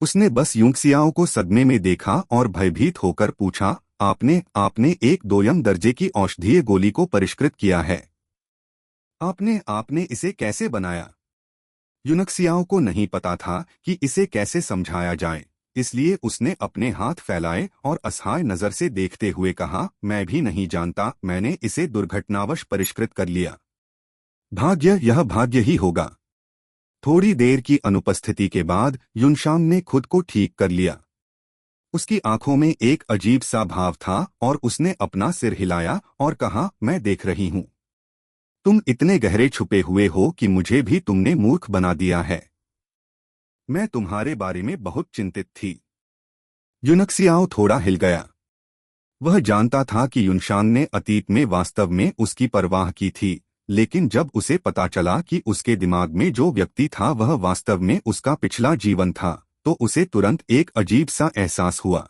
उसने बस यूनक्सियाओं को सदमे में देखा और भयभीत होकर पूछा, आपने आपने एक 2 दर्जे की औषधीय गोली को परिष्कृत किया है? आपने इसे कैसे बनाया? यूनक्सियाओं को नहीं पता था कि इसे कैसे समझाया जाए, इसलिए उसने अपने हाथ फैलाए और असहाय नजर से देखते हुए कहा, मैं भी नहीं जानता, मैंने इसे दुर्घटनावश परिष्कृत कर लिया। यह भाग्य ही होगा। थोड़ी देर की अनुपस्थिति के बाद युनशांग ने खुद को ठीक कर लिया। उसकी आंखों में एक अजीब सा भाव था और उसने अपना सिर हिलाया और कहा, मैं देख रही हूं। तुम इतने गहरे छुपे हुए हो कि मुझे भी तुमने मूर्ख बना दिया है। मैं तुम्हारे बारे में बहुत चिंतित थी। यूनक्सियाओ थोड़ा हिल गया। वह जानता था कि युनशान ने अतीत में वास्तव में उसकी परवाह की थी, लेकिन जब उसे पता चला कि उसके दिमाग में जो व्यक्ति था वह वास्तव में उसका पिछला जीवन था, तो उसे तुरंत एक अजीब सा एहसास हुआ।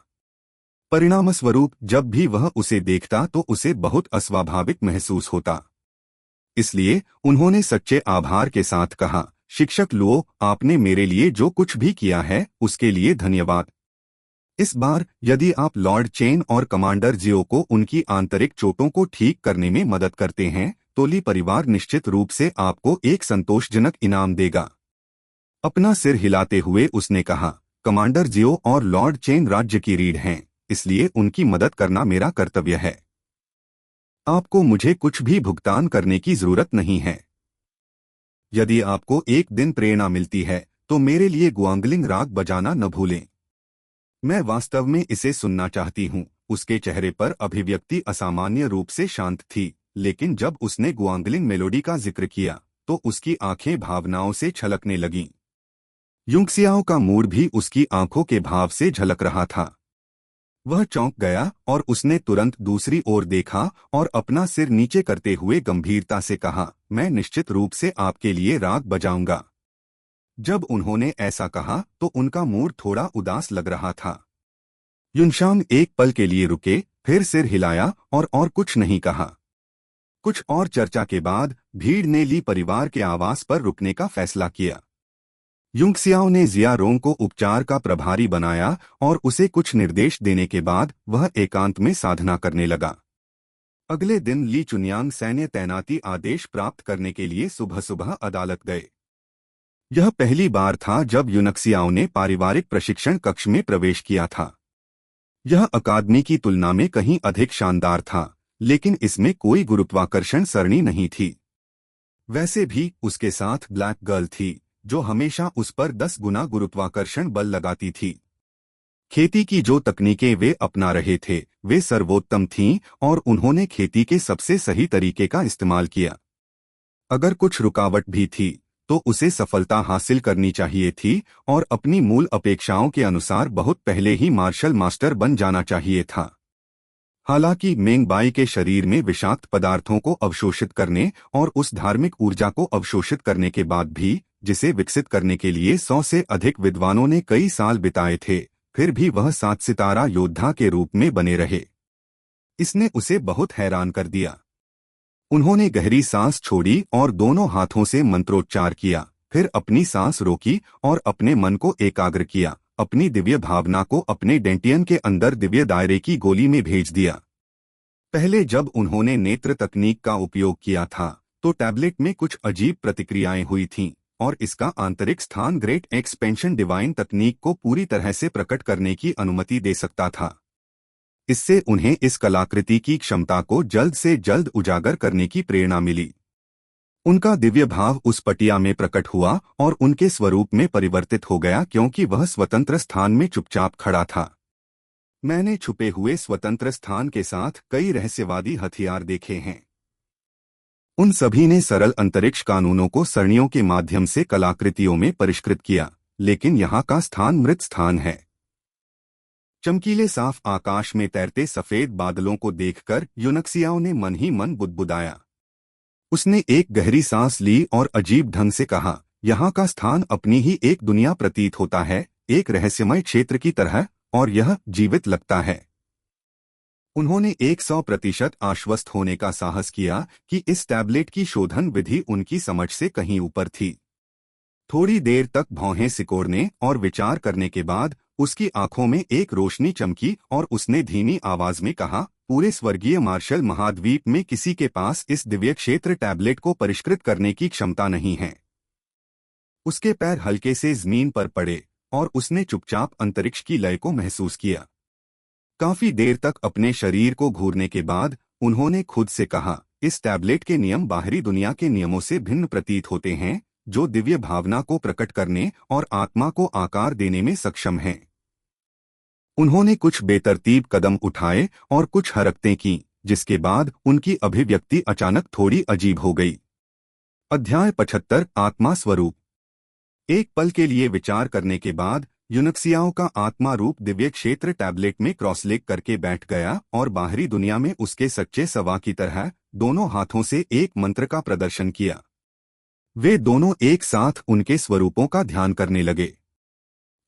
परिणामस्वरूप जब भी वह उसे देखता तो उसे बहुत अस्वाभाविक महसूस होता। इसलिए उन्होंने सच्चे आभार के साथ कहा, शिक्षक लो, आपने मेरे लिए जो कुछ भी किया है उसके लिए धन्यवाद। इस बार यदि आप लॉर्ड चेन और कमांडर जियो को उनकी आंतरिक चोटों को ठीक करने में मदद करते हैं तो ली परिवार निश्चित रूप से आपको एक संतोषजनक इनाम देगा। अपना सिर हिलाते हुए उसने कहा, कमांडर जियो और लॉर्ड चेन राज्य की रीढ़ हैं, इसलिए उनकी मदद करना मेरा कर्तव्य है। आपको मुझे कुछ भी भुगतान करने की जरूरत नहीं है। यदि आपको एक दिन प्रेरणा मिलती है तो मेरे लिए गुआंगलिंग राग बजाना न भूलें। मैं वास्तव में इसे सुनना चाहती हूँ। उसके चेहरे पर अभिव्यक्ति असामान्य रूप से शांत थी, लेकिन जब उसने गुआंगलिंग मेलोडी का जिक्र किया तो उसकी आंखें भावनाओं से छलकने लगीं। युंगसियाओ का मूड भी उसकी आंखों के भाव से झलक रहा था। वह चौंक गया और उसने तुरंत दूसरी ओर देखा और अपना सिर नीचे करते हुए गंभीरता से कहा, मैं निश्चित रूप से आपके लिए राग बजाऊंगा। जब उन्होंने ऐसा कहा तो उनका मूड थोड़ा उदास लग रहा था। युनशान एक पल के लिए रुके, फिर सिर हिलाया और कुछ नहीं कहा। कुछ और चर्चा के बाद भीड़ ने ली परिवार के आवास पर रुकने का फैसला किया। युंगसियाओ ने जिया रोंग को उपचार का प्रभारी बनाया और उसे कुछ निर्देश देने के बाद वह एकांत में साधना करने लगा। अगले दिन ली चुनियांग सैन्य तैनाती आदेश प्राप्त करने के लिए सुबह सुबह अदालत गए। यह पहली बार था जब युनक्सियाओ ने पारिवारिक प्रशिक्षण कक्ष में प्रवेश किया था। यह अकादमी की तुलना में कहीं अधिक शानदार था, लेकिन इसमें कोई गुरुत्वाकर्षण सरणी नहीं थी। वैसे भी उसके साथ ब्लैक गर्ल थी जो हमेशा उस पर 10 गुना गुरुत्वाकर्षण बल लगाती थी। खेती की जो तकनीकें वे अपना रहे थे वे सर्वोत्तम थीं और उन्होंने खेती के सबसे सही तरीके का इस्तेमाल किया। अगर कुछ रुकावट भी थी तो उसे सफलता हासिल करनी चाहिए थी और अपनी मूल अपेक्षाओं के अनुसार बहुत पहले ही मार्शल मास्टर बन जाना चाहिए था। हालांकि मेंगबाई के शरीर में विषाक्त पदार्थों को अवशोषित करने और उस धार्मिक ऊर्जा को अवशोषित करने के बाद भी, जिसे विकसित करने के लिए 100 से अधिक विद्वानों ने कई साल बिताए थे, फिर भी वह 7 सितारा योद्धा के रूप में बने रहे। इसने उसे बहुत हैरान कर दिया। उन्होंने गहरी सांस छोड़ी और दोनों हाथों से मंत्रोच्चार किया, फिर अपनी सांस रोकी और अपने मन को एकाग्र किया, अपनी दिव्य भावना को अपने डेंटियन के अंदर दिव्य दायरे की गोली में भेज दिया। पहले जब उन्होंने नेत्र तकनीक का उपयोग किया था तो टैबलेट में कुछ अजीब प्रतिक्रियाएं हुई थीं और इसका आंतरिक स्थान ग्रेट एक्सपेंशन डिवाइन तकनीक को पूरी तरह से प्रकट करने की अनुमति दे सकता था। इससे उन्हें इस कलाकृति की क्षमता को जल्द से जल्द उजागर करने की प्रेरणा मिली। उनका दिव्य भाव उस पटिया में प्रकट हुआ और उनके स्वरूप में परिवर्तित हो गया क्योंकि वह स्वतंत्र स्थान में चुपचाप खड़ा था। मैंने छुपे हुए स्वतंत्र स्थान के साथ कई रहस्यवादी हथियार देखे हैं। उन सभी ने सरल अंतरिक्ष कानूनों को सरणियों के माध्यम से कलाकृतियों में परिष्कृत किया, लेकिन यहाँ का स्थान मृत स्थान है। चमकीले साफ आकाश में तैरते सफेद बादलों को देखकर युनक्सियाओ ने मन ही मन बुदबुदाया। उसने एक गहरी सांस ली और अजीब ढंग से कहा, यहाँ का स्थान अपनी ही एक दुनिया प्रतीत होता है, एक रहस्यमय क्षेत्र की तरह, और यह जीवित लगता है। उन्होंने 100% आश्वस्त होने का साहस किया कि इस टैबलेट की शोधन विधि उनकी समझ से कहीं ऊपर थी। थोड़ी देर तक भौहें सिकोड़ने और विचार करने के बाद उसकी आंखों में एक रोशनी चमकी और उसने धीमी आवाज में कहा, पूरे स्वर्गीय मार्शल महाद्वीप में किसी के पास इस दिव्य क्षेत्र टैबलेट को परिष्कृत करने की क्षमता नहीं है। उसके पैर हल्के से जमीन पर पड़े और उसने चुपचाप अंतरिक्ष की लय को महसूस किया। काफी देर तक अपने शरीर को घूरने के बाद उन्होंने खुद से कहा, इस टैबलेट के नियम बाहरी दुनिया के नियमों से भिन्न प्रतीत होते हैं, जो दिव्य भावना को प्रकट करने और आत्मा को आकार देने में सक्षम हैं। उन्होंने कुछ बेतरतीब कदम उठाए और कुछ हरकतें की, जिसके बाद उनकी अभिव्यक्ति अचानक थोड़ी अजीब हो गई। अध्याय 75 आत्मा स्वरूप। एक पल के लिए विचार करने के बाद यूनक्सियाओ का आत्मा रूप दिव्य क्षेत्र टैबलेट में क्रॉसलेक करके बैठ गया और बाहरी दुनिया में उसके सच्चे सवा की तरह दोनों हाथों से एक मंत्र का प्रदर्शन किया। वे दोनों एक साथ उनके स्वरूपों का ध्यान करने लगे।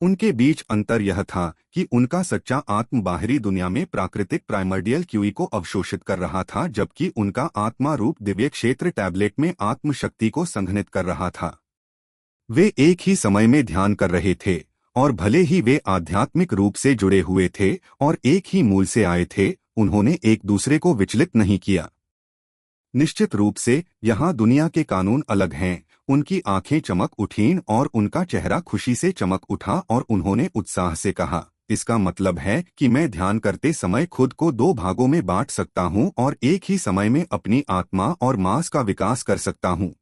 उनके बीच अंतर यह था कि उनका सच्चा आत्म बाहरी दुनिया में प्राकृतिक प्राइमर्डियल क्यूई को अवशोषित कर रहा था, जबकि उनका आत्मा रूप दिव्य क्षेत्र टैबलेट में आत्म शक्ति को संघनित कर रहा था। वे एक ही समय में ध्यान कर रहे थे, और भले ही वे आध्यात्मिक रूप से जुड़े हुए थे और एक ही मूल से आए थे, उन्होंने एक दूसरे को विचलित नहीं किया। निश्चित रूप से यहाँ दुनिया के कानून अलग हैं। उनकी आंखें चमक उठीं और उनका चेहरा खुशी से चमक उठा और उन्होंने उत्साह से कहा, इसका मतलब है कि मैं ध्यान करते समय खुद को दो भागों में बांट सकता हूँ और एक ही समय में अपनी आत्मा और मांस का विकास कर सकता हूँ।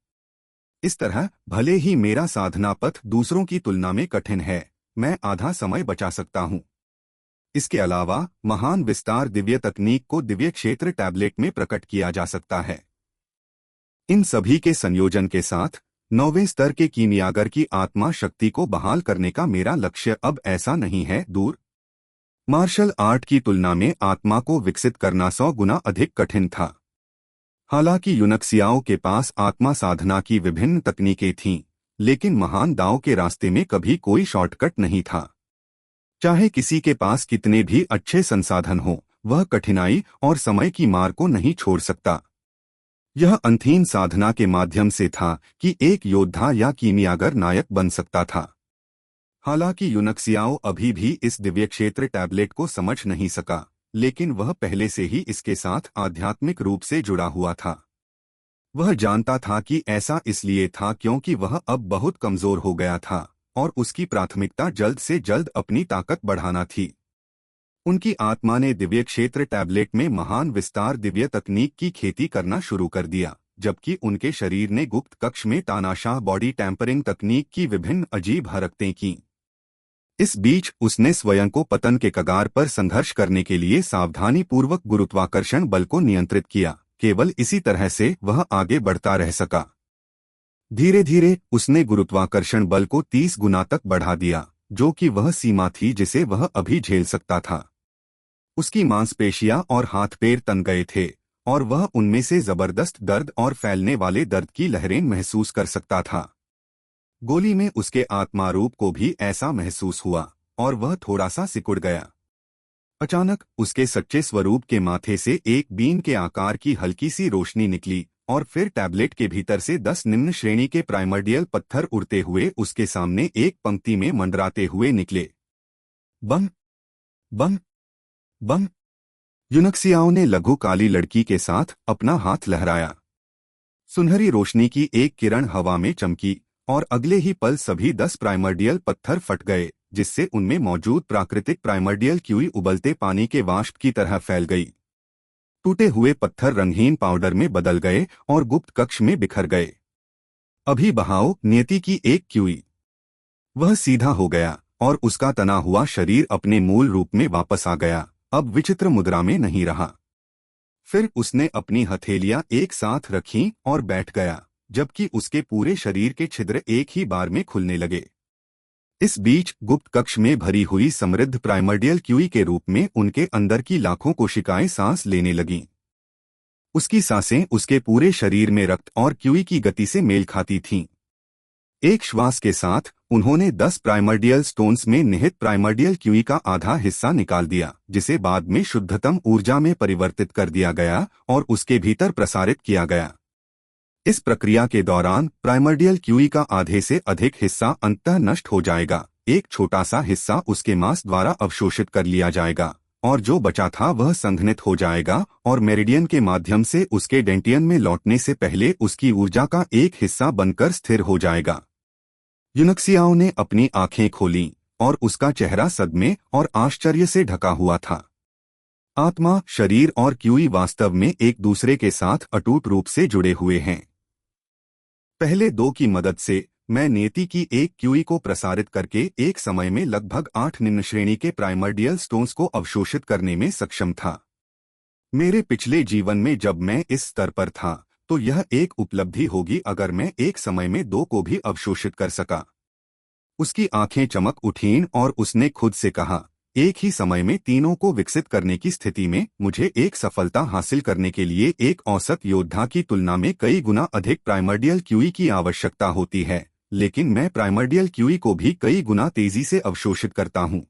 इस तरह भले ही मेरा साधना पथ दूसरों की तुलना में कठिन है, मैं आधा समय बचा सकता हूँ। इसके अलावा महान विस्तार दिव्य तकनीक को दिव्य क्षेत्र टैबलेट में प्रकट किया जा सकता है। इन सभी के संयोजन के साथ 9वें स्तर के कीमियागर की आत्मा शक्ति को बहाल करने का मेरा लक्ष्य अब ऐसा नहीं है दूर। मार्शल आर्ट की तुलना में आत्मा को विकसित करना 100 गुना अधिक कठिन था। हालांकि यूनक्सियाओं के पास आत्मा साधना की विभिन्न तकनीकें थीं, लेकिन महान दाव के रास्ते में कभी कोई शॉर्टकट नहीं था। चाहे किसी के पास कितने भी अच्छे संसाधन हो, वह कठिनाई और समय की मार को नहीं छोड़ सकता। यह अंतहीन साधना के माध्यम से था कि एक योद्धा या कीमियागर नायक बन सकता था। हालांकि यूनक्सियाओ अभी भी इस दिव्य क्षेत्र टैबलेट को समझ नहीं सका, लेकिन वह पहले से ही इसके साथ आध्यात्मिक रूप से जुड़ा हुआ था। वह जानता था कि ऐसा इसलिए था क्योंकि वह अब बहुत कमजोर हो गया था और उसकी प्राथमिकता जल्द से जल्द अपनी ताकत बढ़ाना थी। उनकी आत्मा ने दिव्य क्षेत्र टैबलेट में महान विस्तार दिव्य तकनीक की खेती करना शुरू कर दिया, जबकि उनके शरीर ने गुप्त कक्ष में तानाशाह बॉडी टैंपरिंग तकनीक की विभिन्न अजीब हरकतें कीं। इस बीच उसने स्वयं को पतन के कगार पर संघर्ष करने के लिए सावधानीपूर्वक गुरुत्वाकर्षण बल को नियंत्रित किया। केवल इसी तरह से वह आगे बढ़ता रह सका। धीरे धीरे उसने गुरुत्वाकर्षण बल को 30 गुना तक बढ़ा दिया, जो कि वह सीमा थी जिसे वह अभी झेल सकता था। उसकी मांसपेशियां और हाथ पैर तन गए थे और वह उनमें से जबरदस्त दर्द और फैलने वाले दर्द की लहरें महसूस कर सकता था। गोली में उसके आत्मारूप को भी ऐसा महसूस हुआ और वह थोड़ा सा सिकुड़ गया। अचानक उसके सच्चे स्वरूप के माथे से एक बीन के आकार की हल्की सी रोशनी निकली और फिर टैबलेट के भीतर से 10 निम्न श्रेणी के प्राइमर्डियल पत्थर उड़ते हुए उसके सामने एक पंक्ति में मंडराते हुए निकले। बम बम बम। यूनक्सियाओ ने लघु काली लड़की के साथ अपना हाथ लहराया। सुनहरी रोशनी की एक किरण हवा में चमकी और अगले ही पल सभी 10 प्राइमर्डियल पत्थर फट गए, जिससे उनमें मौजूद प्राकृतिक प्राइमर्डियल क्यूई उबलते पानी के वाष्प की तरह फैल गई। टूटे हुए पत्थर रंगहीन पाउडर में बदल गए और गुप्त कक्ष में बिखर गए। अभी बहाओ नियति की एक क्यूई। वह सीधा हो गया और उसका तना हुआ शरीर अपने मूल रूप में वापस आ गया, अब विचित्र मुद्रा में नहीं रहा। फिर उसने अपनी हथेलियां एक साथ रखीं और बैठ गया, जबकि उसके पूरे शरीर के छिद्र एक ही बार में खुलने लगे। इस बीच गुप्त कक्ष में भरी हुई समृद्ध प्राइमर्डियल क्यूई के रूप में उनके अंदर की लाखों कोशिकाएं सांस लेने लगीं। उसकी सांसें उसके पूरे शरीर में रक्त और क्यूई की गति से मेल खाती थीं। एक श्वास के साथ उन्होंने 10 प्राइमर्डियल स्टोन्स में निहित प्राइमर्डियल क्यूई का आधा हिस्सा निकाल दिया, जिसे बाद में शुद्धतम ऊर्जा में परिवर्तित कर दिया गया और उसके भीतर प्रसारित किया गया। इस प्रक्रिया के दौरान प्राइमर्डियल क्यूई का आधे से अधिक हिस्सा अंततः नष्ट हो जाएगा, एक छोटा सा हिस्सा उसके मांस द्वारा अवशोषित कर लिया जाएगा और जो बचा था वह संघनित हो जाएगा और मेरिडियन के माध्यम से उसके डेंटियन में लौटने से पहले उसकी ऊर्जा का एक हिस्सा बनकर स्थिर हो जाएगा। यूनक्सियाओ ने अपनी आंखें खोलीं और उसका चेहरा सदमे और आश्चर्य से ढका हुआ था। आत्मा, शरीर और क्यूई वास्तव में एक दूसरे के साथ अटूट रूप से जुड़े हुए हैं। पहले दो की मदद से मैं नियति की एक क्यूई को प्रसारित करके एक समय में लगभग 8 निम्न श्रेणी के प्राइमर्डियल स्टोन्स को अवशोषित करने में सक्षम था। मेरे पिछले जीवन में जब मैं इस स्तर पर था तो यह एक उपलब्धि होगी अगर मैं एक समय में 2 को भी अवशोषित कर सका। उसकी आंखें चमक उठीं और उसने खुद से कहा, एक ही समय में तीनों को विकसित करने की स्थिति में मुझे एक सफलता हासिल करने के लिए एक औसत योद्धा की तुलना में कई गुना अधिक प्राइमर्डियल क्यूई की आवश्यकता होती है, लेकिन मैं प्राइमर्डियल क्यूई को भी कई गुना तेजी से अवशोषित करता हूं।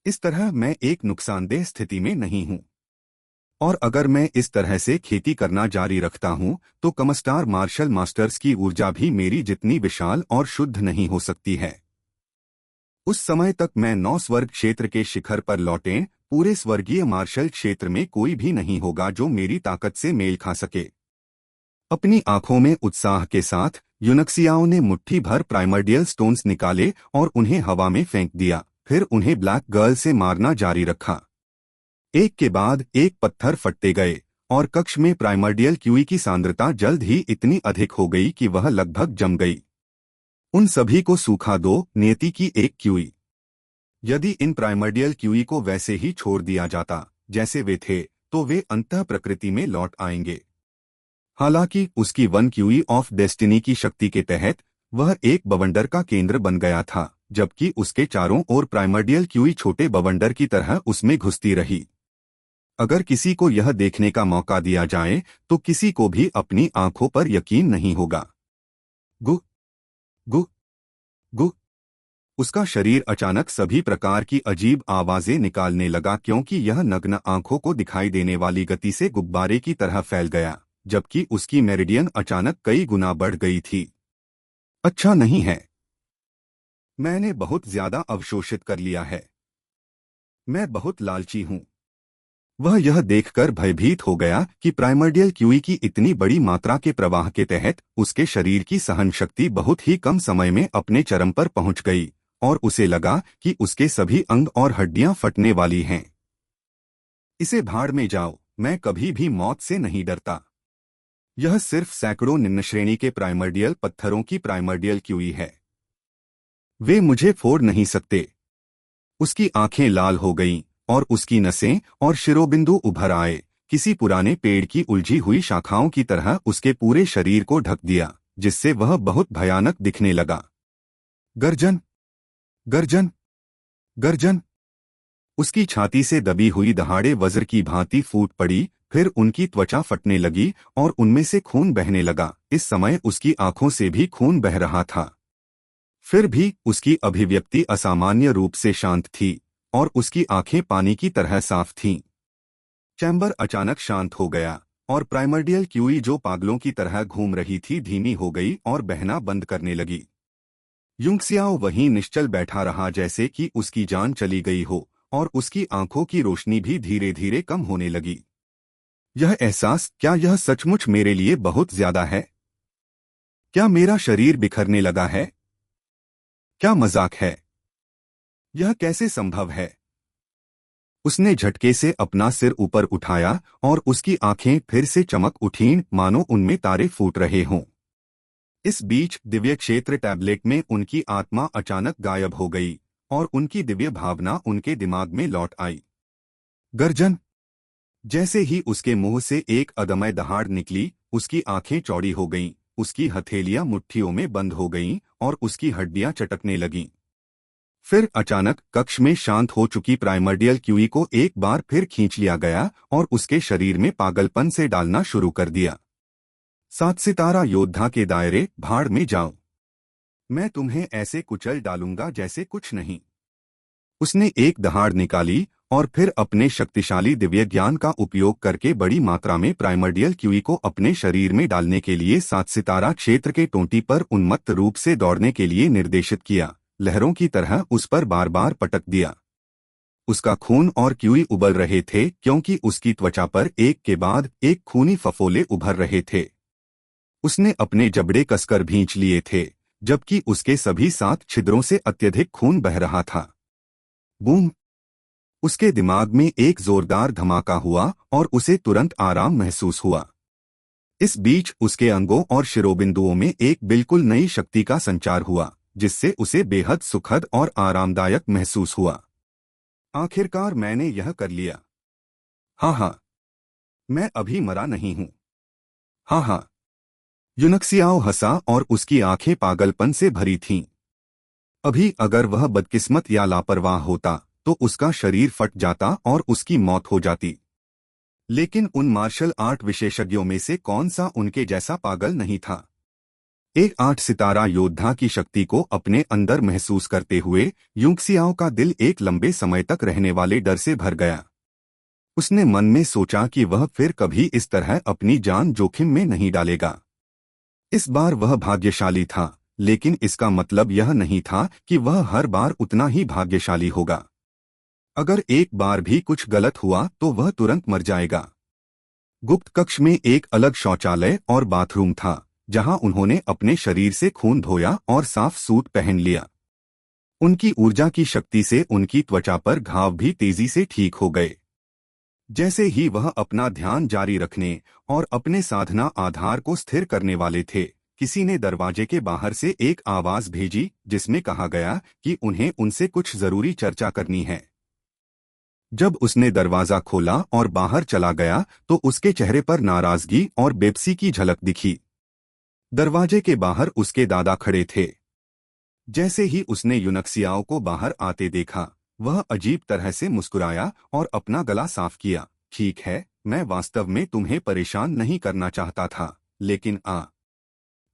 इस तरह मैं एक नुकसानदेह स्थिति में नहीं हूं। और अगर मैं इस तरह से खेती करना जारी रखता हूं, तो कमस्टार मार्शल मास्टर्स की ऊर्जा भी मेरी जितनी विशाल और शुद्ध नहीं हो सकती है। उस समय तक मैं 9 स्वर्ग क्षेत्र के शिखर पर लौटें, पूरे स्वर्गीय मार्शल क्षेत्र में कोई भी नहीं होगा जो मेरी ताकत से मेल खा सके। अपनी आंखों में उत्साह के साथ यूनक्सियाओं ने मुट्ठी भर प्राइमर्डियल स्टोन्स निकाले और उन्हें हवा में फेंक दिया, फिर उन्हें ब्लैक गर्ल से मारना जारी रखा। एक के बाद एक पत्थर फटते गए और कक्ष में प्राइमर्डियल क्यूई की सांद्रता जल्द ही इतनी अधिक हो गई कि वह लगभग जम गई। उन सभी को सूखा दो, नियति की एक क्यूई। यदि इन प्राइमर्डियल क्यूई को वैसे ही छोड़ दिया जाता जैसे वे थे, तो वे अंतः प्रकृति में लौट आएंगे। हालांकि उसकी वन क्यूई ऑफ डेस्टिनी की शक्ति के तहत वह एक बवंडर का केंद्र बन गया था, जबकि उसके चारों ओर प्राइमर्डियल क्यूई छोटे बवंडर की तरह उसमें घुसती रही। अगर किसी को यह देखने का मौका दिया जाए तो किसी को भी अपनी आंखों पर यकीन नहीं होगा। गु गु गु उसका शरीर अचानक सभी प्रकार की अजीब आवाजें निकालने लगा, क्योंकि यह नग्न आंखों को दिखाई देने वाली गति से गुब्बारे की तरह फैल गया, जबकि उसकी मेरिडियन अचानक कई गुना बढ़ गई थी। अच्छा नहीं है, मैंने बहुत ज्यादा अवशोषित कर लिया है। मैं बहुत लालची हूं। वह यह देखकर भयभीत हो गया कि प्राइमर्डियल क्यूई की इतनी बड़ी मात्रा के प्रवाह के तहत उसके शरीर की सहन शक्ति बहुत ही कम समय में अपने चरम पर पहुंच गई, और उसे लगा कि उसके सभी अंग और हड्डियां फटने वाली हैं। इसे भाड़ में जाओ, मैं कभी भी मौत से नहीं डरता। यह सिर्फ सैकड़ों निम्न श्रेणी के प्राइमर्डियल पत्थरों की प्राइमर्डियल क्यूई है। वे मुझे फोड़ नहीं सकते। उसकी आंखें लाल हो गईं और उसकी नसें और शिरोबिंदु उभर आए, किसी पुराने पेड़ की उलझी हुई शाखाओं की तरह उसके पूरे शरीर को ढक दिया, जिससे वह बहुत भयानक दिखने लगा। गर्जन गर्जन गर्जन उसकी छाती से दबी हुई दहाड़े वज्र की भांति फूट पड़ी, फिर उनकी त्वचा फटने लगी और उनमें से खून बहने लगा। इस समय उसकी आंखों से भी खून बह रहा था। फिर भी उसकी अभिव्यक्ति असामान्य रूप से शांत थी और उसकी आंखें पानी की तरह साफ थीं। चैम्बर अचानक शांत हो गया और प्राइमर्डियल क्यूई जो पागलों की तरह घूम रही थी धीमी हो गई और बहना बंद करने लगी। युंगसियाओ वहीं निश्चल बैठा रहा जैसे कि उसकी जान चली गई हो, और उसकी आंखों की रोशनी भी धीरे धीरे कम होने लगी। यह एहसास, क्या यह सचमुच मेरे लिए बहुत ज्यादा है? क्या मेरा शरीर बिखरने लगा है? क्या मजाक है? यह कैसे संभव है? उसने झटके से अपना सिर ऊपर उठाया और उसकी आंखें फिर से चमक उठीं, मानो उनमें तारे फूट रहे हों। इस बीच दिव्य क्षेत्र टैबलेट में उनकी आत्मा अचानक गायब हो गई और उनकी दिव्य भावना उनके दिमाग में लौट आई। गर्जन। जैसे ही उसके मुंह से एक अदम्य दहाड़ निकली, उसकी आंखें चौड़ी हो गईं, उसकी हथेलियां मुट्ठियों में बंद हो गईं और उसकी हड्डियां चटकने लगीं। फिर अचानक कक्ष में शांत हो चुकी प्राइमर्डियल क्यूई को एक बार फिर खींच लिया गया और उसके शरीर में पागलपन से डालना शुरू कर दिया। 7 सितारा योद्धा के दायरे, भाड़ में जाओ। मैं तुम्हें ऐसे कुचल डालूंगा जैसे कुछ नहीं। उसने एक दहाड़ निकाली और फिर अपने शक्तिशाली दिव्य ज्ञान का उपयोग करके बड़ी मात्रा में प्राइमर्डियल क्यूई को अपने शरीर में डालने के लिए 7 सितारा क्षेत्र के टोंटी पर उन्मत्त रूप से दौड़ने के लिए निर्देशित किया, लहरों की तरह उस पर बार बार पटक दिया। उसका खून और क्यूई उबल रहे थे, क्योंकि उसकी त्वचा पर एक के बाद एक खूनी फफोले उभर रहे थे। उसने अपने जबड़े कसकर भींच लिए थे, जबकि उसके सभी 7 छिद्रों से अत्यधिक खून बह रहा था। बूम! उसके दिमाग में एक जोरदार धमाका हुआ और उसे तुरंत आराम महसूस हुआ। इस बीच उसके अंगों और शिरोबिंदुओं में एक बिल्कुल नई शक्ति का संचार हुआ, जिससे उसे बेहद सुखद और आरामदायक महसूस हुआ। आखिरकार मैंने यह कर लिया। हाँ हाँ, मैं अभी मरा नहीं हूँ। हाँ हाँ। यूनक्सियाओ हंसा और उसकी आंखें पागलपन से भरी थीं। अभी अगर वह बदकिस्मत या लापरवाह होता तो उसका शरीर फट जाता और उसकी मौत हो जाती। लेकिन उन मार्शल आर्ट विशेषज्ञों में से कौन सा उनके जैसा पागल नहीं था। एक 8 सितारा योद्धा की शक्ति को अपने अंदर महसूस करते हुए यूंगसियाओ का दिल एक लंबे समय तक रहने वाले डर से भर गया। उसने मन में सोचा कि वह फिर कभी इस तरह अपनी जान जोखिम में नहीं डालेगा। इस बार वह भाग्यशाली था, लेकिन इसका मतलब यह नहीं था कि वह हर बार उतना ही भाग्यशाली होगा। अगर एक बार भी कुछ गलत हुआ तो वह तुरंत मर जाएगा। गुप्त कक्ष में एक अलग शौचालय और बाथरूम था, जहां उन्होंने अपने शरीर से खून धोया और साफ सूट पहन लिया। उनकी ऊर्जा की शक्ति से उनकी त्वचा पर घाव भी तेजी से ठीक हो गए। जैसे ही वह अपना ध्यान जारी रखने और अपने साधना आधार को स्थिर करने वाले थे, किसी ने दरवाजे के बाहर से एक आवाज भेजी जिसमें कहा गया कि उन्हें उनसे कुछ जरूरी चर्चा करनी है। जब उसने दरवाजा खोला और बाहर चला गया तो उसके चेहरे पर नाराजगी और बेबसी की झलक दिखी। दरवाजे के बाहर उसके दादा खड़े थे। जैसे ही उसने यूनक्सियाओ को बाहर आते देखा, वह अजीब तरह से मुस्कुराया और अपना गला साफ किया। ठीक है, मैं वास्तव में तुम्हें परेशान नहीं करना चाहता था, लेकिन आ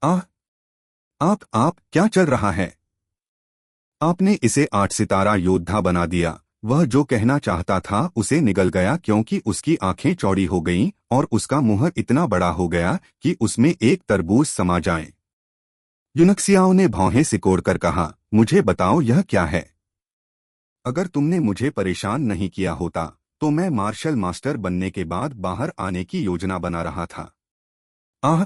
आप क्या चल रहा है? आपने इसे 8 सितारा योद्धा बना दिया। वह जो कहना चाहता था उसे निगल गया क्योंकि उसकी आंखें चौड़ी हो गईं और उसका मुंह इतना बड़ा हो गया कि उसमें एक तरबूज समा जाए। यूनक्सियाओ ने भौहें सिकोड़कर कहा, मुझे बताओ यह क्या है? अगर तुमने मुझे परेशान नहीं किया होता तो मैं मार्शल मास्टर बनने के बाद बाहर आने की योजना बना रहा था। आह!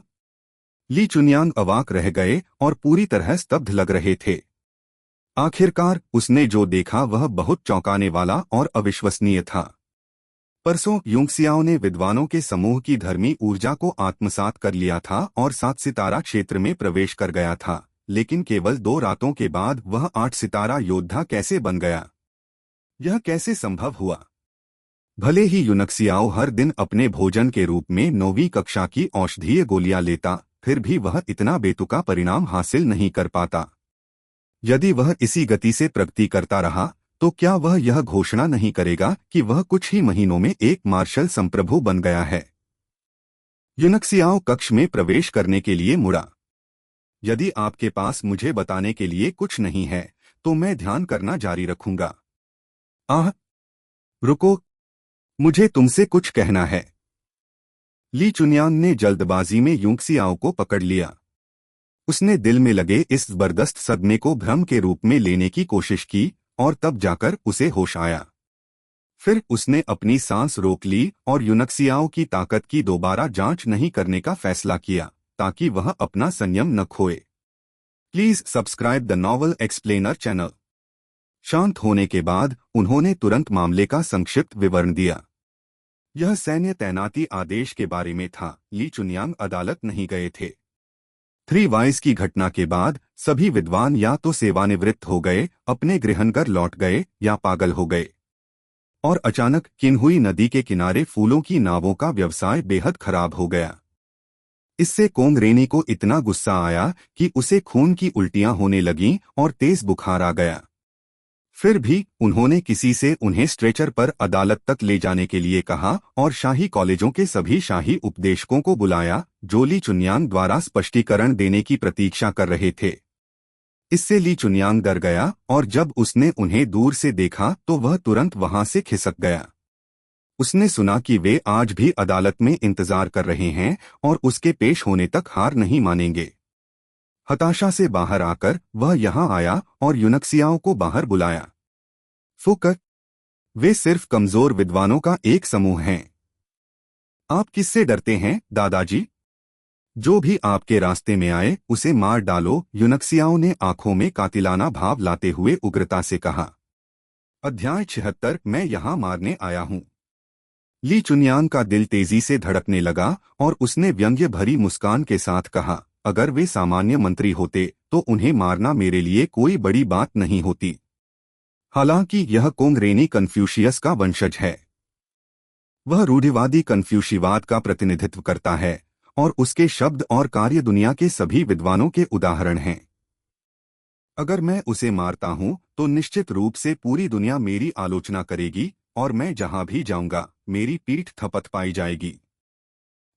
ली चुनयांग अवाक रह गए और पूरी तरह स्तब्ध लग रहे थे। आखिरकार उसने जो देखा वह बहुत चौंकाने वाला और अविश्वसनीय था। परसों यूंगसियाओ ने विद्वानों के समूह की धर्मी ऊर्जा को आत्मसात कर लिया था और 7 सितारा क्षेत्र में प्रवेश कर गया था, लेकिन केवल 2 रातों के बाद वह 8 सितारा योद्धा कैसे बन गया? यह कैसे संभव हुआ? भले ही यूनक्सियाओ हर दिन अपने भोजन के रूप में 9वीं कक्षा की औषधीय गोलियां लेता, फिर भी वह इतना बेतुका परिणाम हासिल नहीं कर पाता। यदि वह इसी गति से प्रगति करता रहा तो क्या वह यह घोषणा नहीं करेगा कि वह कुछ ही महीनों में एक मार्शल संप्रभु बन गया है? यूनक्सियाओ कक्ष में प्रवेश करने के लिए मुड़ा। यदि आपके पास मुझे बताने के लिए कुछ नहीं है तो मैं ध्यान करना जारी रखूंगा। रुको, मुझे तुमसे कुछ कहना है। ली चुनयांग ने जल्दबाजी में यूंगसियाओ को पकड़ लिया। उसने दिल में लगे इस जबरदस्त सदमे को भ्रम के रूप में लेने की कोशिश की और तब जाकर उसे होश आया। फिर उसने अपनी सांस रोक ली और यूनक्सियाओ की ताकत की दोबारा जांच नहीं करने का फैसला किया ताकि वह अपना संयम न खोए। Please subscribe the novel explainer channel. शांत होने के बाद उन्होंने तुरंत मामले का संक्षिप्त विवरण दिया। यह सैन्य तैनाती आदेश के बारे में था। ली चुनयांग अदालत नहीं गए थे। 3 वाइज की घटना के बाद सभी विद्वान या तो सेवानिवृत्त हो गए, अपने गृहनगर लौट गए या पागल हो गए। और अचानक किन्हुई नदी के किनारे फूलों की नावों का व्यवसाय बेहद खराब हो गया। इससे कोंगरेनी को इतना गुस्सा आया कि उसे खून की उल्टियां होने लगीं और तेज बुखार आ गया। फिर भी उन्होंने किसी से उन्हें स्ट्रेचर पर अदालत तक ले जाने के लिए कहा और शाही कॉलेजों के सभी शाही उपदेशकों को बुलाया जो ली चुनयांग द्वारा स्पष्टीकरण देने की प्रतीक्षा कर रहे थे। इससे ली चुनयांग डर गया और जब उसने उन्हें दूर से देखा तो वह तुरंत वहां से खिसक गया। उसने सुना कि वे आज भी अदालत में इंतजार कर रहे हैं और उसके पेश होने तक हार नहीं मानेंगे। हताशा से बाहर आकर वह यहाँ आया और यूनक्सियाओ को बाहर बुलाया। फुकर, वे सिर्फ कमजोर विद्वानों का एक समूह हैं। आप किससे डरते हैं, दादाजी? जो भी आपके रास्ते में आए उसे मार डालो, यूनक्सियाओ ने आंखों में कातिलाना भाव लाते हुए उग्रता से कहा। अध्याय 76। मैं यहाँ मारने आया हूँ। ली चुनयांग का दिल तेजी से धड़कने लगा और उसने व्यंग्य भरी मुस्कान के साथ कहा, अगर वे सामान्य मंत्री होते तो उन्हें मारना मेरे लिए कोई बड़ी बात नहीं होती। हालांकि यह कोंगरेनी कन्फ्यूशियस का वंशज है। वह रूढ़िवादी कन्फ्यूशिवाद का प्रतिनिधित्व करता है और उसके शब्द और कार्य दुनिया के सभी विद्वानों के उदाहरण हैं। अगर मैं उसे मारता हूं तो निश्चित रूप से पूरी दुनिया मेरी आलोचना करेगी और मैं जहां भी जाऊंगा मेरी पीठ थपथपाई जाएगी।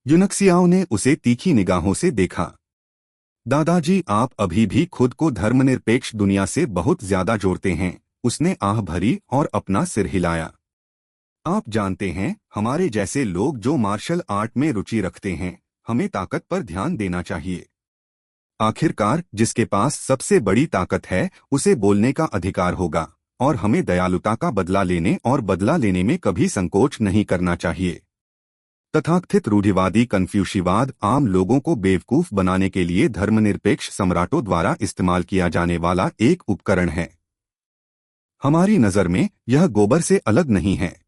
यूनक्सियाओ ने उसे तीखी निगाहों से देखा। दादाजी, आप अभी भी खुद को धर्मनिरपेक्ष दुनिया से बहुत ज्यादा जोड़ते हैं। उसने आह भरी और अपना सिर हिलाया। आप जानते हैं, हमारे जैसे लोग जो मार्शल आर्ट में रुचि रखते हैं, हमें ताकत पर ध्यान देना चाहिए। आखिरकार जिसके पास सबसे बड़ी ताकत है उसे बोलने का अधिकार होगा, और हमें दयालुता का बदला लेने और बदला लेने में कभी संकोच नहीं करना चाहिए। तथाकथित रूढ़िवादी कन्फ्यूशिवाद आम लोगों को बेवकूफ बनाने के लिए धर्मनिरपेक्ष सम्राटों द्वारा इस्तेमाल किया जाने वाला एक उपकरण है। हमारी नजर में यह गोबर से अलग नहीं है।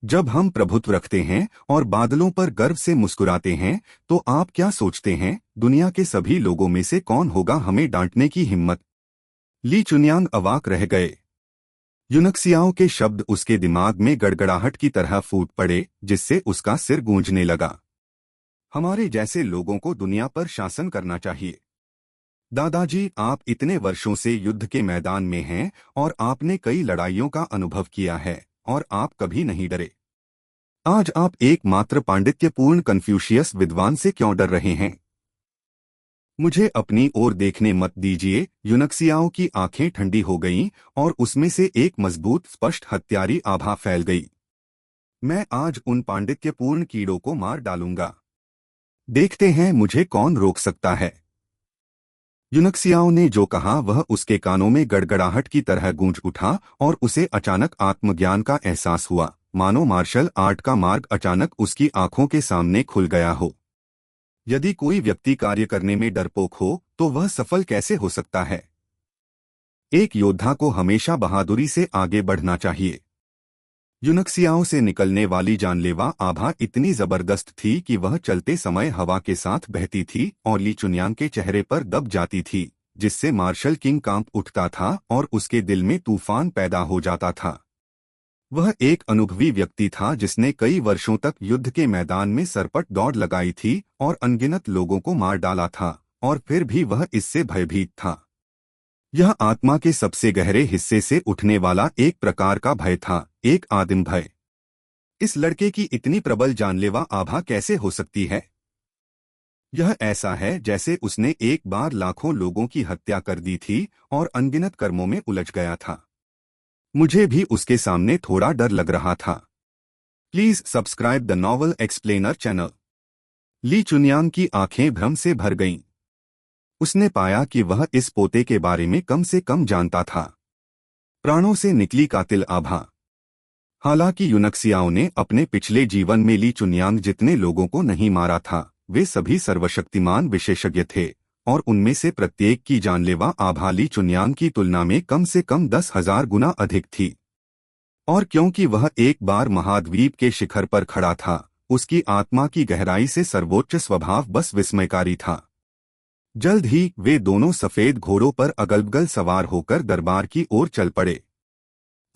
जब हम प्रभुत्व रखते हैं और बादलों पर गर्व से मुस्कुराते हैं, तो आप क्या सोचते हैं, दुनिया के सभी लोगों में से कौन होगा हमें डांटने की हिम्मत? ली चुन्यांग अवाक रह गए। यूनक्सियाओं के शब्द उसके दिमाग में गड़गड़ाहट की तरह फूट पड़े, जिससे उसका सिर गूंजने लगा। हमारे जैसे लोगों को दुनिया पर शासन करना चाहिए। दादाजी, आप इतने वर्षों से युद्ध के मैदान में हैं और आपने कई लड़ाइयों का अनुभव किया है, और आप कभी नहीं डरे। आज आप एकमात्र पांडित्यपूर्ण कन्फ्यूशियस विद्वान से क्यों डर रहे हैं? मुझे अपनी ओर देखने मत दीजिए। यूनक्सियाओं की आंखें ठंडी हो गईं और उसमें से एक मजबूत स्पष्ट हत्यारी आभा फैल गई। मैं आज उन पांडित्यपूर्ण कीड़ों को मार डालूंगा। देखते हैं मुझे कौन रोक सकता है। यूनक्सियाओं ने जो कहा वह उसके कानों में गड़गड़ाहट की तरह गूंज उठा और उसे अचानक आत्मज्ञान का एहसास हुआ, मानो मार्शल आर्ट का मार्ग अचानक उसकी आंखों के सामने खुल गया हो। यदि कोई व्यक्ति कार्य करने में डरपोक हो तो वह सफल कैसे हो सकता है? एक योद्धा को हमेशा बहादुरी से आगे बढ़ना चाहिए। यूनक्सियाओं से निकलने वाली जानलेवा आभा इतनी जबरदस्त थी कि वह चलते समय हवा के साथ बहती थी और ली चुन्यांग के चेहरे पर दब जाती थी, जिससे मार्शल किंग कांप उठता था और उसके दिल में तूफान पैदा हो जाता था। वह एक अनुभवी व्यक्ति था जिसने कई वर्षों तक युद्ध के मैदान में सरपट दौड़ लगाई थी और अनगिनत लोगों को मार डाला था, और फिर भी वह इससे भयभीत था। यह आत्मा के सबसे गहरे हिस्से से उठने वाला एक प्रकार का भय था, एक आदिम भय। इस लड़के की इतनी प्रबल जानलेवा आभा कैसे हो सकती है? यह ऐसा है जैसे उसने एक बार लाखों लोगों की हत्या कर दी थी और अनगिनत कर्मों में उलझ गया था। मुझे भी उसके सामने थोड़ा डर लग रहा था। Please subscribe the novel explainer channel. Li Chunyang की आंखें भ्रम से भर गईं। उसने पाया कि वह इस पोते के बारे में कम से कम जानता था। प्राणों से निकली कातिल आभा। हालांकि यूनक्सियाओं ने अपने पिछले जीवन में ली चुन्यांग जितने लोगों को नहीं मारा था, वे सभी सर्वशक्तिमान विशेषज्ञ थे, और उनमें से प्रत्येक की जानलेवा आभा ली चुन्यांग की तुलना में कम से कम 10,000 गुना अधिक थी। और क्योंकि वह एक बार महाद्वीप के शिखर पर खड़ा था, उसकी आत्मा की गहराई से सर्वोच्च स्वभाव बस विस्मयकारी था। जल्द ही वे दोनों सफेद घोड़ों पर अगल-बगल सवार होकर दरबार की ओर चल पड़े।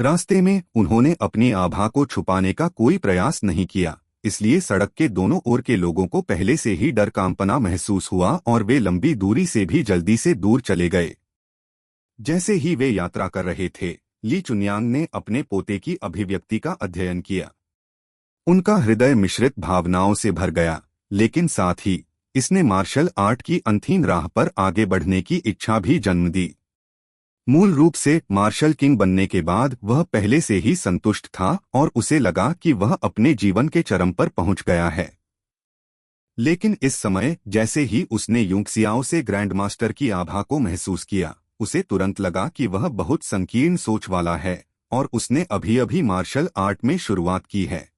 रास्ते में उन्होंने अपनी आभा को छुपाने का कोई प्रयास नहीं किया, इसलिए सड़क के दोनों ओर के लोगों को पहले से ही डर कांपना महसूस हुआ और वे लंबी दूरी से भी जल्दी से दूर चले गए। जैसे ही वे यात्रा कर रहे थे, ली चुन्यांग ने अपने पोते की अभिव्यक्ति का अध्ययन किया। उनका हृदय मिश्रित भावनाओं से भर गया, लेकिन साथ ही इसने मार्शल आर्ट की अनथीन राह पर आगे बढ़ने की इच्छा भी जन्म दी। मूल रूप से मार्शल किंग बनने के बाद वह पहले से ही संतुष्ट था और उसे लगा कि वह अपने जीवन के चरम पर पहुंच गया है। लेकिन इस समय जैसे ही उसने यूनक्सियाओं से ग्रैंडमास्टर की आभा को महसूस किया, उसे तुरंत लगा कि वह बहुत संकीर्ण सोच वाला है और उसने अभी-अभी मार्शल आर्ट में शुरुआत की है।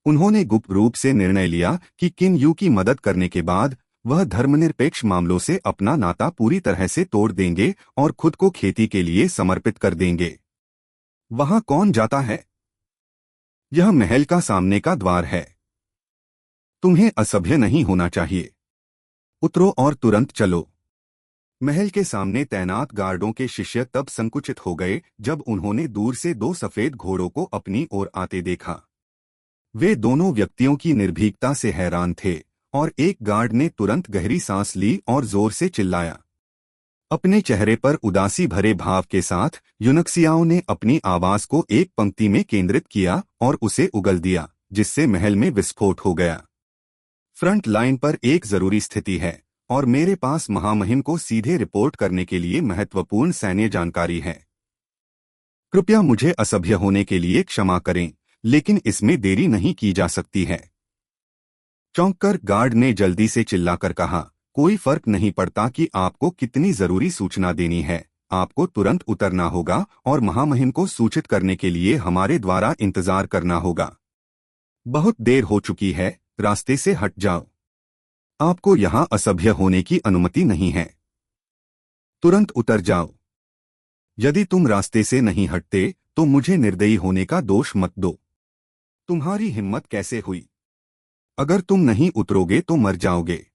उन्होंने गुप्त रूप से निर्णय लिया कि किन यू की मदद करने के बाद वह धर्मनिरपेक्ष मामलों से अपना नाता पूरी तरह से तोड़ देंगे और खुद को खेती के लिए समर्पित कर देंगे। वहां कौन जाता है? यह महल का सामने का द्वार है। तुम्हें असभ्य नहीं होना चाहिए। उतरो और तुरंत चलो। महल के सामने तैनात गार्डों के शिष्य तब संकुचित हो गए जब उन्होंने दूर से दो सफेद घोड़ों को अपनी ओर आते देखा। वे दोनों व्यक्तियों की निर्भीकता से हैरान थे और एक गार्ड ने तुरंत गहरी सांस ली और जोर से चिल्लाया, अपने चेहरे पर उदासी भरे भाव के साथ यूनक्सियाओ ने अपनी आवाज को एक पंक्ति में केंद्रित किया और उसे उगल दिया, जिससे महल में विस्फोट हो गया। फ्रंट लाइन पर एक जरूरी स्थिति है और मेरे पास महामहिम को सीधे रिपोर्ट करने के लिए महत्वपूर्ण सैन्य जानकारी है। कृपया मुझे असभ्य होने के लिए क्षमा करें, लेकिन इसमें देरी नहीं की जा सकती है। चौंककर गार्ड ने जल्दी से चिल्लाकर कहा, कोई फर्क नहीं पड़ता कि आपको कितनी जरूरी सूचना देनी है, आपको तुरंत उतरना होगा और महामहिम को सूचित करने के लिए हमारे द्वारा इंतजार करना होगा। बहुत देर हो चुकी है, रास्ते से हट जाओ। आपको यहां असभ्य होने की अनुमति नहीं है। तुरंत उतर जाओ। यदि तुम रास्ते से नहीं हटते तो मुझे निर्दयी होने का दोष मत दो। तुम्हारी हिम्मत कैसे हुई? अगर तुम नहीं उतरोगे तो मर जाओगे।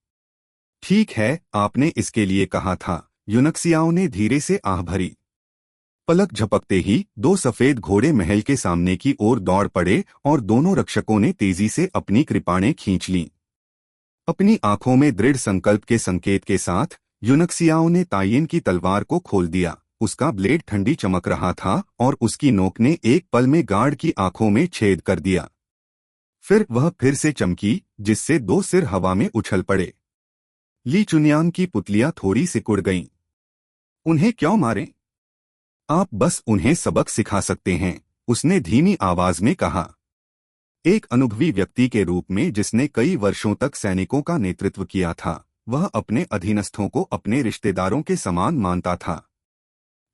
ठीक है, आपने इसके लिए कहा था। यूनक्सियाओ ने धीरे से आह भरी। पलक झपकते ही दो सफेद घोड़े महल के सामने की ओर दौड़ पड़े और दोनों रक्षकों ने तेजी से अपनी कृपाणें खींच लीं। अपनी आंखों में दृढ़ संकल्प के संकेत के साथ यूनक्सियाओ ने तायीन की तलवार को खोल दिया। उसका ब्लेड ठंडी चमक रहा था और उसकी नोक ने एक पल में गार्ड की आंखों में छेद कर दिया। फिर वह फिर से चमकी, जिससे दो सिर हवा में उछल पड़े। ली चुनियान की पुतलियां थोड़ी सिकुड़ गईं। उन्हें क्यों मारें? आप बस उन्हें सबक सिखा सकते हैं, उसने धीमी आवाज में कहा। एक अनुभवी व्यक्ति के रूप में जिसने कई वर्षों तक सैनिकों का नेतृत्व किया था, वह अपने अधीनस्थों को अपने रिश्तेदारों के समान मानता था।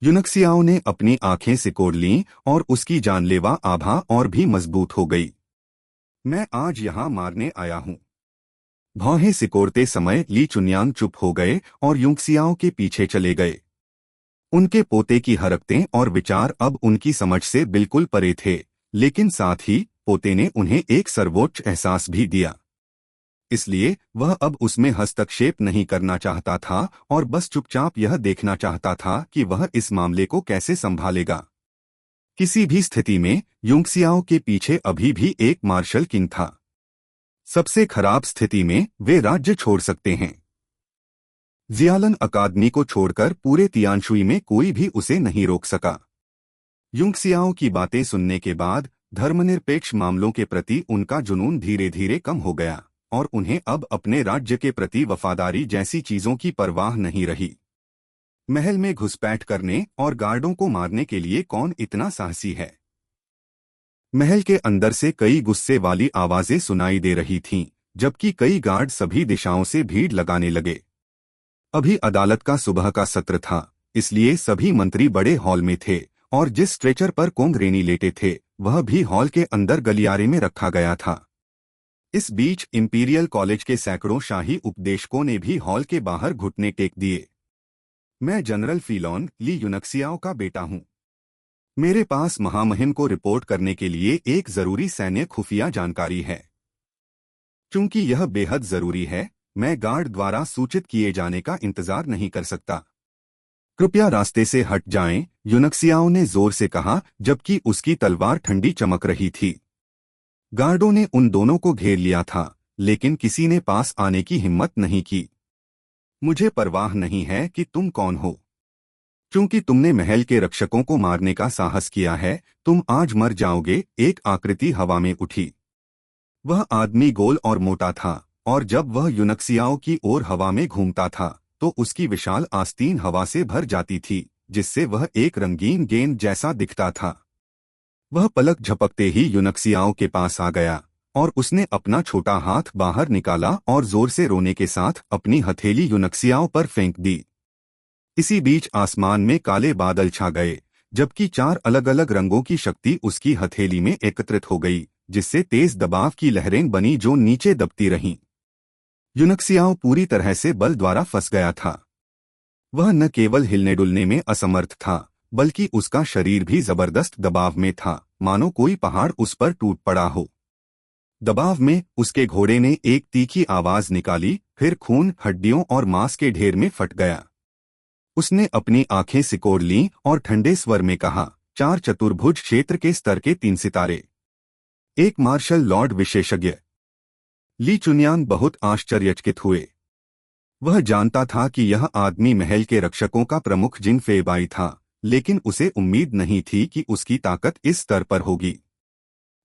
यूनक्सियाओ ने अपनी आंखें सिकोड़ लीं और उसकी जानलेवा आभा और भी मजबूत हो गई। मैं आज यहां मारने आया हूं। भौहें सिकोड़ते समय ली चुन्यांग चुप हो गए और यूनक्सियाओ के पीछे चले गए। उनके पोते की हरकतें और विचार अब उनकी समझ से बिल्कुल परे थे, लेकिन साथ ही पोते ने उन्हें एक सर्वोच्च एहसास भी दिया। इसलिए वह अब उसमें हस्तक्षेप नहीं करना चाहता था और बस चुपचाप यह देखना चाहता था कि वह इस मामले को कैसे संभालेगा। किसी भी स्थिति में यूनक्सियाओ के पीछे अभी भी एक मार्शल किंग था। सबसे खराब स्थिति में वे राज्य छोड़ सकते हैं। जियालन अकादमी को छोड़कर पूरे तियानशुई में कोई भी उसे नहीं रोक सका। यूनक्सियाओ की बातें सुनने के बाद धर्मनिरपेक्ष मामलों के प्रति उनका जुनून धीरे धीरे कम हो गया और उन्हें अब अपने राज्य के प्रति वफादारी जैसी चीजों की परवाह नहीं रही। महल में घुसपैठ करने और गार्डों को मारने के लिए कौन इतना साहसी है? महल के अंदर से कई गुस्से वाली आवाजें सुनाई दे रही थीं, जबकि कई गार्ड सभी दिशाओं से भीड़ लगाने लगे। अभी अदालत का सुबह का सत्र था, इसलिए सभी मंत्री बड़े हॉल में थे और जिस स्ट्रेचर पर कोंगरेनी लेटे थे वह भी हॉल के अंदर गलियारे में रखा गया था। इस बीच इंपीरियल कॉलेज के सैकड़ों शाही उपदेशकों ने भी हॉल के बाहर घुटने टेक दिए। मैं जनरल फिलॉन ली यूनक्सियाओ का बेटा हूं। मेरे पास महामहिम को रिपोर्ट करने के लिए एक जरूरी सैन्य खुफिया जानकारी है। चूंकि यह बेहद जरूरी है, मैं गार्ड द्वारा सूचित किए जाने का इंतजार नहीं कर सकता। कृपया रास्ते से हट जाएं, यूनक्सियाओ ने जोर से कहा, जबकि उसकी तलवार ठंडी चमक रही थी। गार्डों ने उन दोनों को घेर लिया था, लेकिन किसी ने पास आने की हिम्मत नहीं की। मुझे परवाह नहीं है कि तुम कौन हो। चूंकि तुमने महल के रक्षकों को मारने का साहस किया है, तुम आज मर जाओगे। एक आकृति हवा में उठी। वह आदमी गोल और मोटा था और जब वह यूनक्सियाओ की ओर हवा में घूमता था तो उसकी विशाल आस्तीन हवा से भर जाती थी, जिससे वह एक रंगीन गेंद जैसा दिखता था। वह पलक झपकते ही यूनक्सियाओ के पास आ गया और उसने अपना छोटा हाथ बाहर निकाला और जोर से रोने के साथ अपनी हथेली यूनक्सियाओ पर फेंक दी। इसी बीच आसमान में काले बादल छा गए, जबकि 4 अलग अलग रंगों की शक्ति उसकी हथेली में एकत्रित हो गई, जिससे तेज दबाव की लहरें बनी जो नीचे दबती रहीं। यूनक्सियाओ पूरी तरह से बल द्वारा फंस गया था। वह न केवल हिलने डुलने में असमर्थ था, बल्कि उसका शरीर भी जबरदस्त दबाव में था, मानो कोई पहाड़ उस पर टूट पड़ा हो। दबाव में उसके घोड़े ने एक तीखी आवाज निकाली, फिर खून, हड्डियों और मांस के ढेर में फट गया। उसने अपनी आंखें सिकोड़ लीं और ठंडे स्वर में कहा, 4 चतुर्भुज क्षेत्र के स्तर के 3 सितारे। एक मार्शल लॉर्ड विशेषज्ञ। ली चुन्यांग बहुत आश्चर्यचकित हुए। वह जानता था कि यह आदमी महल के रक्षकों का प्रमुख जिन फेबाई था, लेकिन उसे उम्मीद नहीं थी कि उसकी ताकत इस स्तर पर होगी।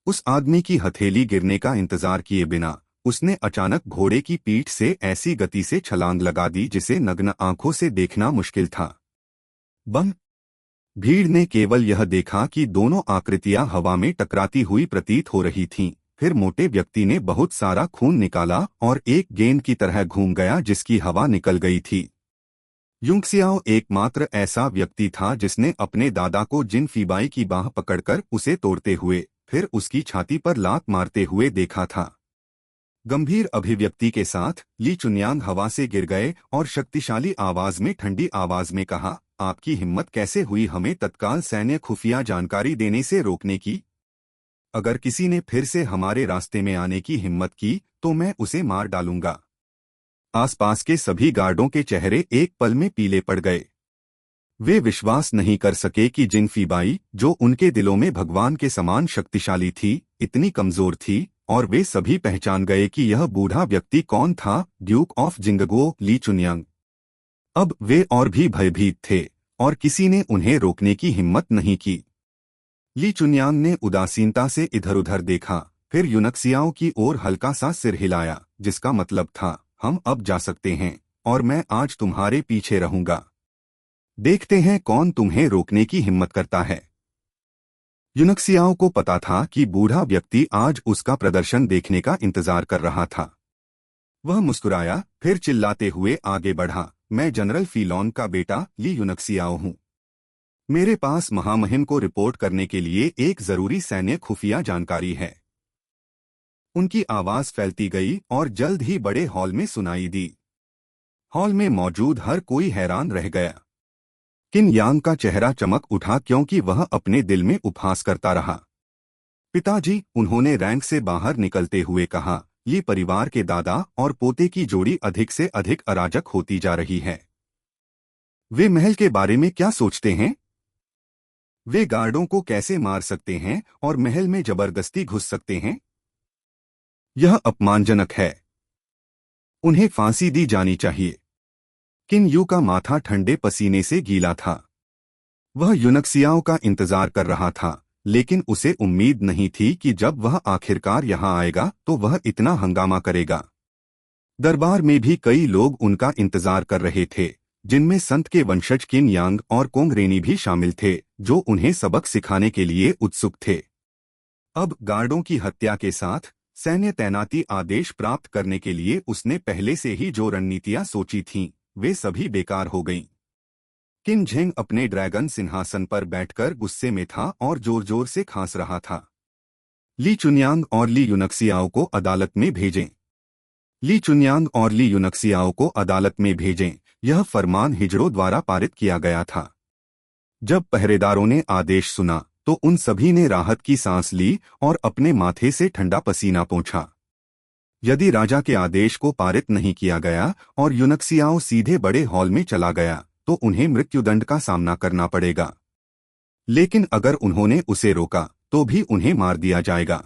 उस आदमी की हथेली गिरने का इंतजार किए बिना उसने अचानक घोड़े की पीठ से ऐसी गति से छलांग लगा दी जिसे नग्न आंखों से देखना मुश्किल था। बम! भीड़ ने केवल यह देखा कि दोनों आकृतियां हवा में टकराती हुई प्रतीत हो रही थीं। फिर मोटे व्यक्ति ने बहुत सारा खून निकाला और एक गेंद की तरह घूम गया जिसकी हवा निकल गई थी। युंगसियाओ एकमात्र ऐसा व्यक्ति था जिसने अपने दादा को जिन फीबाई की बाह पकड़कर उसे तोड़ते हुए फिर उसकी छाती पर लात मारते हुए देखा था। गंभीर अभिव्यक्ति के साथ ली चुनयांग हवा से गिर गए और शक्तिशाली आवाज में ठंडी आवाज में कहा, आपकी हिम्मत कैसे हुई हमें तत्काल सैन्य खुफिया जानकारी देने से रोकने की? अगर किसी ने फिर से हमारे रास्ते में आने की हिम्मत की तो मैं उसे मार डालूंगा। आसपास के सभी गार्डों के चेहरे एक पल में पीले पड़ गए। वे विश्वास नहीं कर सके कि जिन फीबाई, जो उनके दिलों में भगवान के समान शक्तिशाली थी, इतनी कमजोर थी, और वे सभी पहचान गए कि यह बूढ़ा व्यक्ति कौन था, ड्यूक ऑफ जिंगगुओ ली चुनयांग। अब वे और भी भयभीत थे और किसी ने उन्हें रोकने की हिम्मत नहीं की। ली चुनयांग ने उदासीनता से इधर-उधर देखा, फिर युनक्सियाओं की ओर हल्का सा सिर हिलाया, जिसका मतलब था, हम अब जा सकते हैं और मैं आज तुम्हारे पीछे रहूंगा। देखते हैं कौन तुम्हें रोकने की हिम्मत करता है। युनक्सियाओं को पता था कि बूढ़ा व्यक्ति आज उसका प्रदर्शन देखने का इंतजार कर रहा था। वह मुस्कुराया, फिर चिल्लाते हुए आगे बढ़ा, मैं जनरल फीलॉन का बेटा ली युनक्सियाओ हूँ। मेरे पास महामहिम को रिपोर्ट करने के लिए एक जरूरी सैन्य खुफिया जानकारी है। उनकी आवाज फैलती गई और जल्द ही बड़े हॉल में सुनाई दी। हॉल में मौजूद हर कोई हैरान रह गया। किन यांग का चेहरा चमक उठा क्योंकि वह अपने दिल में उपहास करता रहा। पिताजी, उन्होंने रैंक से बाहर निकलते हुए कहा, ये परिवार के दादा और पोते की जोड़ी अधिक से अधिक अराजक होती जा रही है। वे महल के बारे में क्या सोचते हैं? वे गार्डों को कैसे मार सकते हैं और महल में जबरदस्ती घुस सकते हैं? यह अपमानजनक है। उन्हें फांसी दी जानी चाहिए। किन यू का माथा ठंडे पसीने से गीला था। वह युनक्सियाओं का इंतजार कर रहा था, लेकिन उसे उम्मीद नहीं थी कि जब वह आखिरकार यहां आएगा तो वह इतना हंगामा करेगा। दरबार में भी कई लोग उनका इंतजार कर रहे थे, जिनमें संत के वंशज किन यांग और कोंगरेनी भी शामिल थे, जो उन्हें सबक सिखाने के लिए उत्सुक थे। अब गार्डों की हत्या के साथ सैन्य तैनाती आदेश प्राप्त करने के लिए उसने पहले से ही जो रणनीतियां सोची थीं, वे सभी बेकार हो गईं। किन झेंग अपने ड्रैगन सिंहासन पर बैठकर गुस्से में था और जोर जोर से खांस रहा था। ली चुनयांग और ली युनक्सियाओ को अदालत में भेजें। ली चुनयांग और ली युनक्सियाओ को अदालत में भेजें, यह फरमान हिजड़ों द्वारा पारित किया गया था। जब पहरेदारों ने आदेश सुना तो उन सभी ने राहत की सांस ली और अपने माथे से ठंडा पसीना पोंछा। यदि राजा के आदेश को पारित नहीं किया गया और युनक्सियाओ सीधे बड़े हॉल में चला गया तो उन्हें मृत्युदंड का सामना करना पड़ेगा। लेकिन अगर उन्होंने उसे रोका तो भी उन्हें मार दिया जाएगा।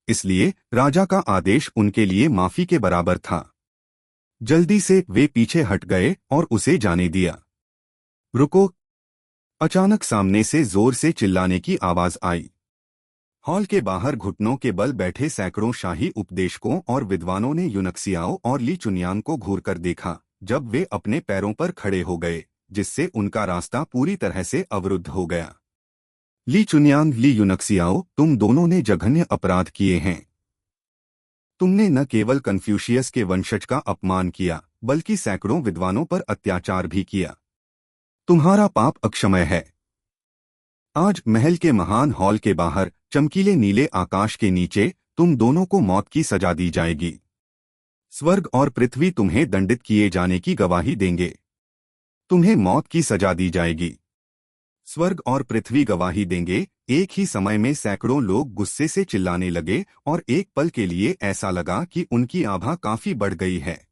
इसलिए राजा का आदेश उनके लिए माफी के बराबर था। जल्दी से वे पीछे हट गए और उसे जाने दिया। रुको! अचानक सामने से जोर से चिल्लाने की आवाज आई। हॉल के बाहर घुटनों के बल बैठे सैकड़ों शाही उपदेशकों और विद्वानों ने युनक्सियाओ और ली चुनयांग को घूरकर देखा, जब वे अपने पैरों पर खड़े हो गए, जिससे उनका रास्ता पूरी तरह से अवरुद्ध हो गया। ली चुनयांग, ली युनक्सियाओ, तुम दोनों ने जघन्य अपराध किए हैं। तुमने न केवल कन्फ्यूशियस के वंशज का अपमान किया, बल्कि सैकड़ों विद्वानों पर अत्याचार भी किया। तुम्हारा पाप अक्षमय है। आज महल के महान हॉल के बाहर चमकीले नीले आकाश के नीचे तुम दोनों को मौत की सजा दी जाएगी। स्वर्ग और पृथ्वी तुम्हें दंडित किए जाने की गवाही देंगे। तुम्हें मौत की सजा दी जाएगी। स्वर्ग और पृथ्वी गवाही देंगे। एक ही समय में सैकड़ों लोग गुस्से से चिल्लाने लगे और एक पल के लिए ऐसा लगा कि उनकी आभा काफी बढ़ गई है।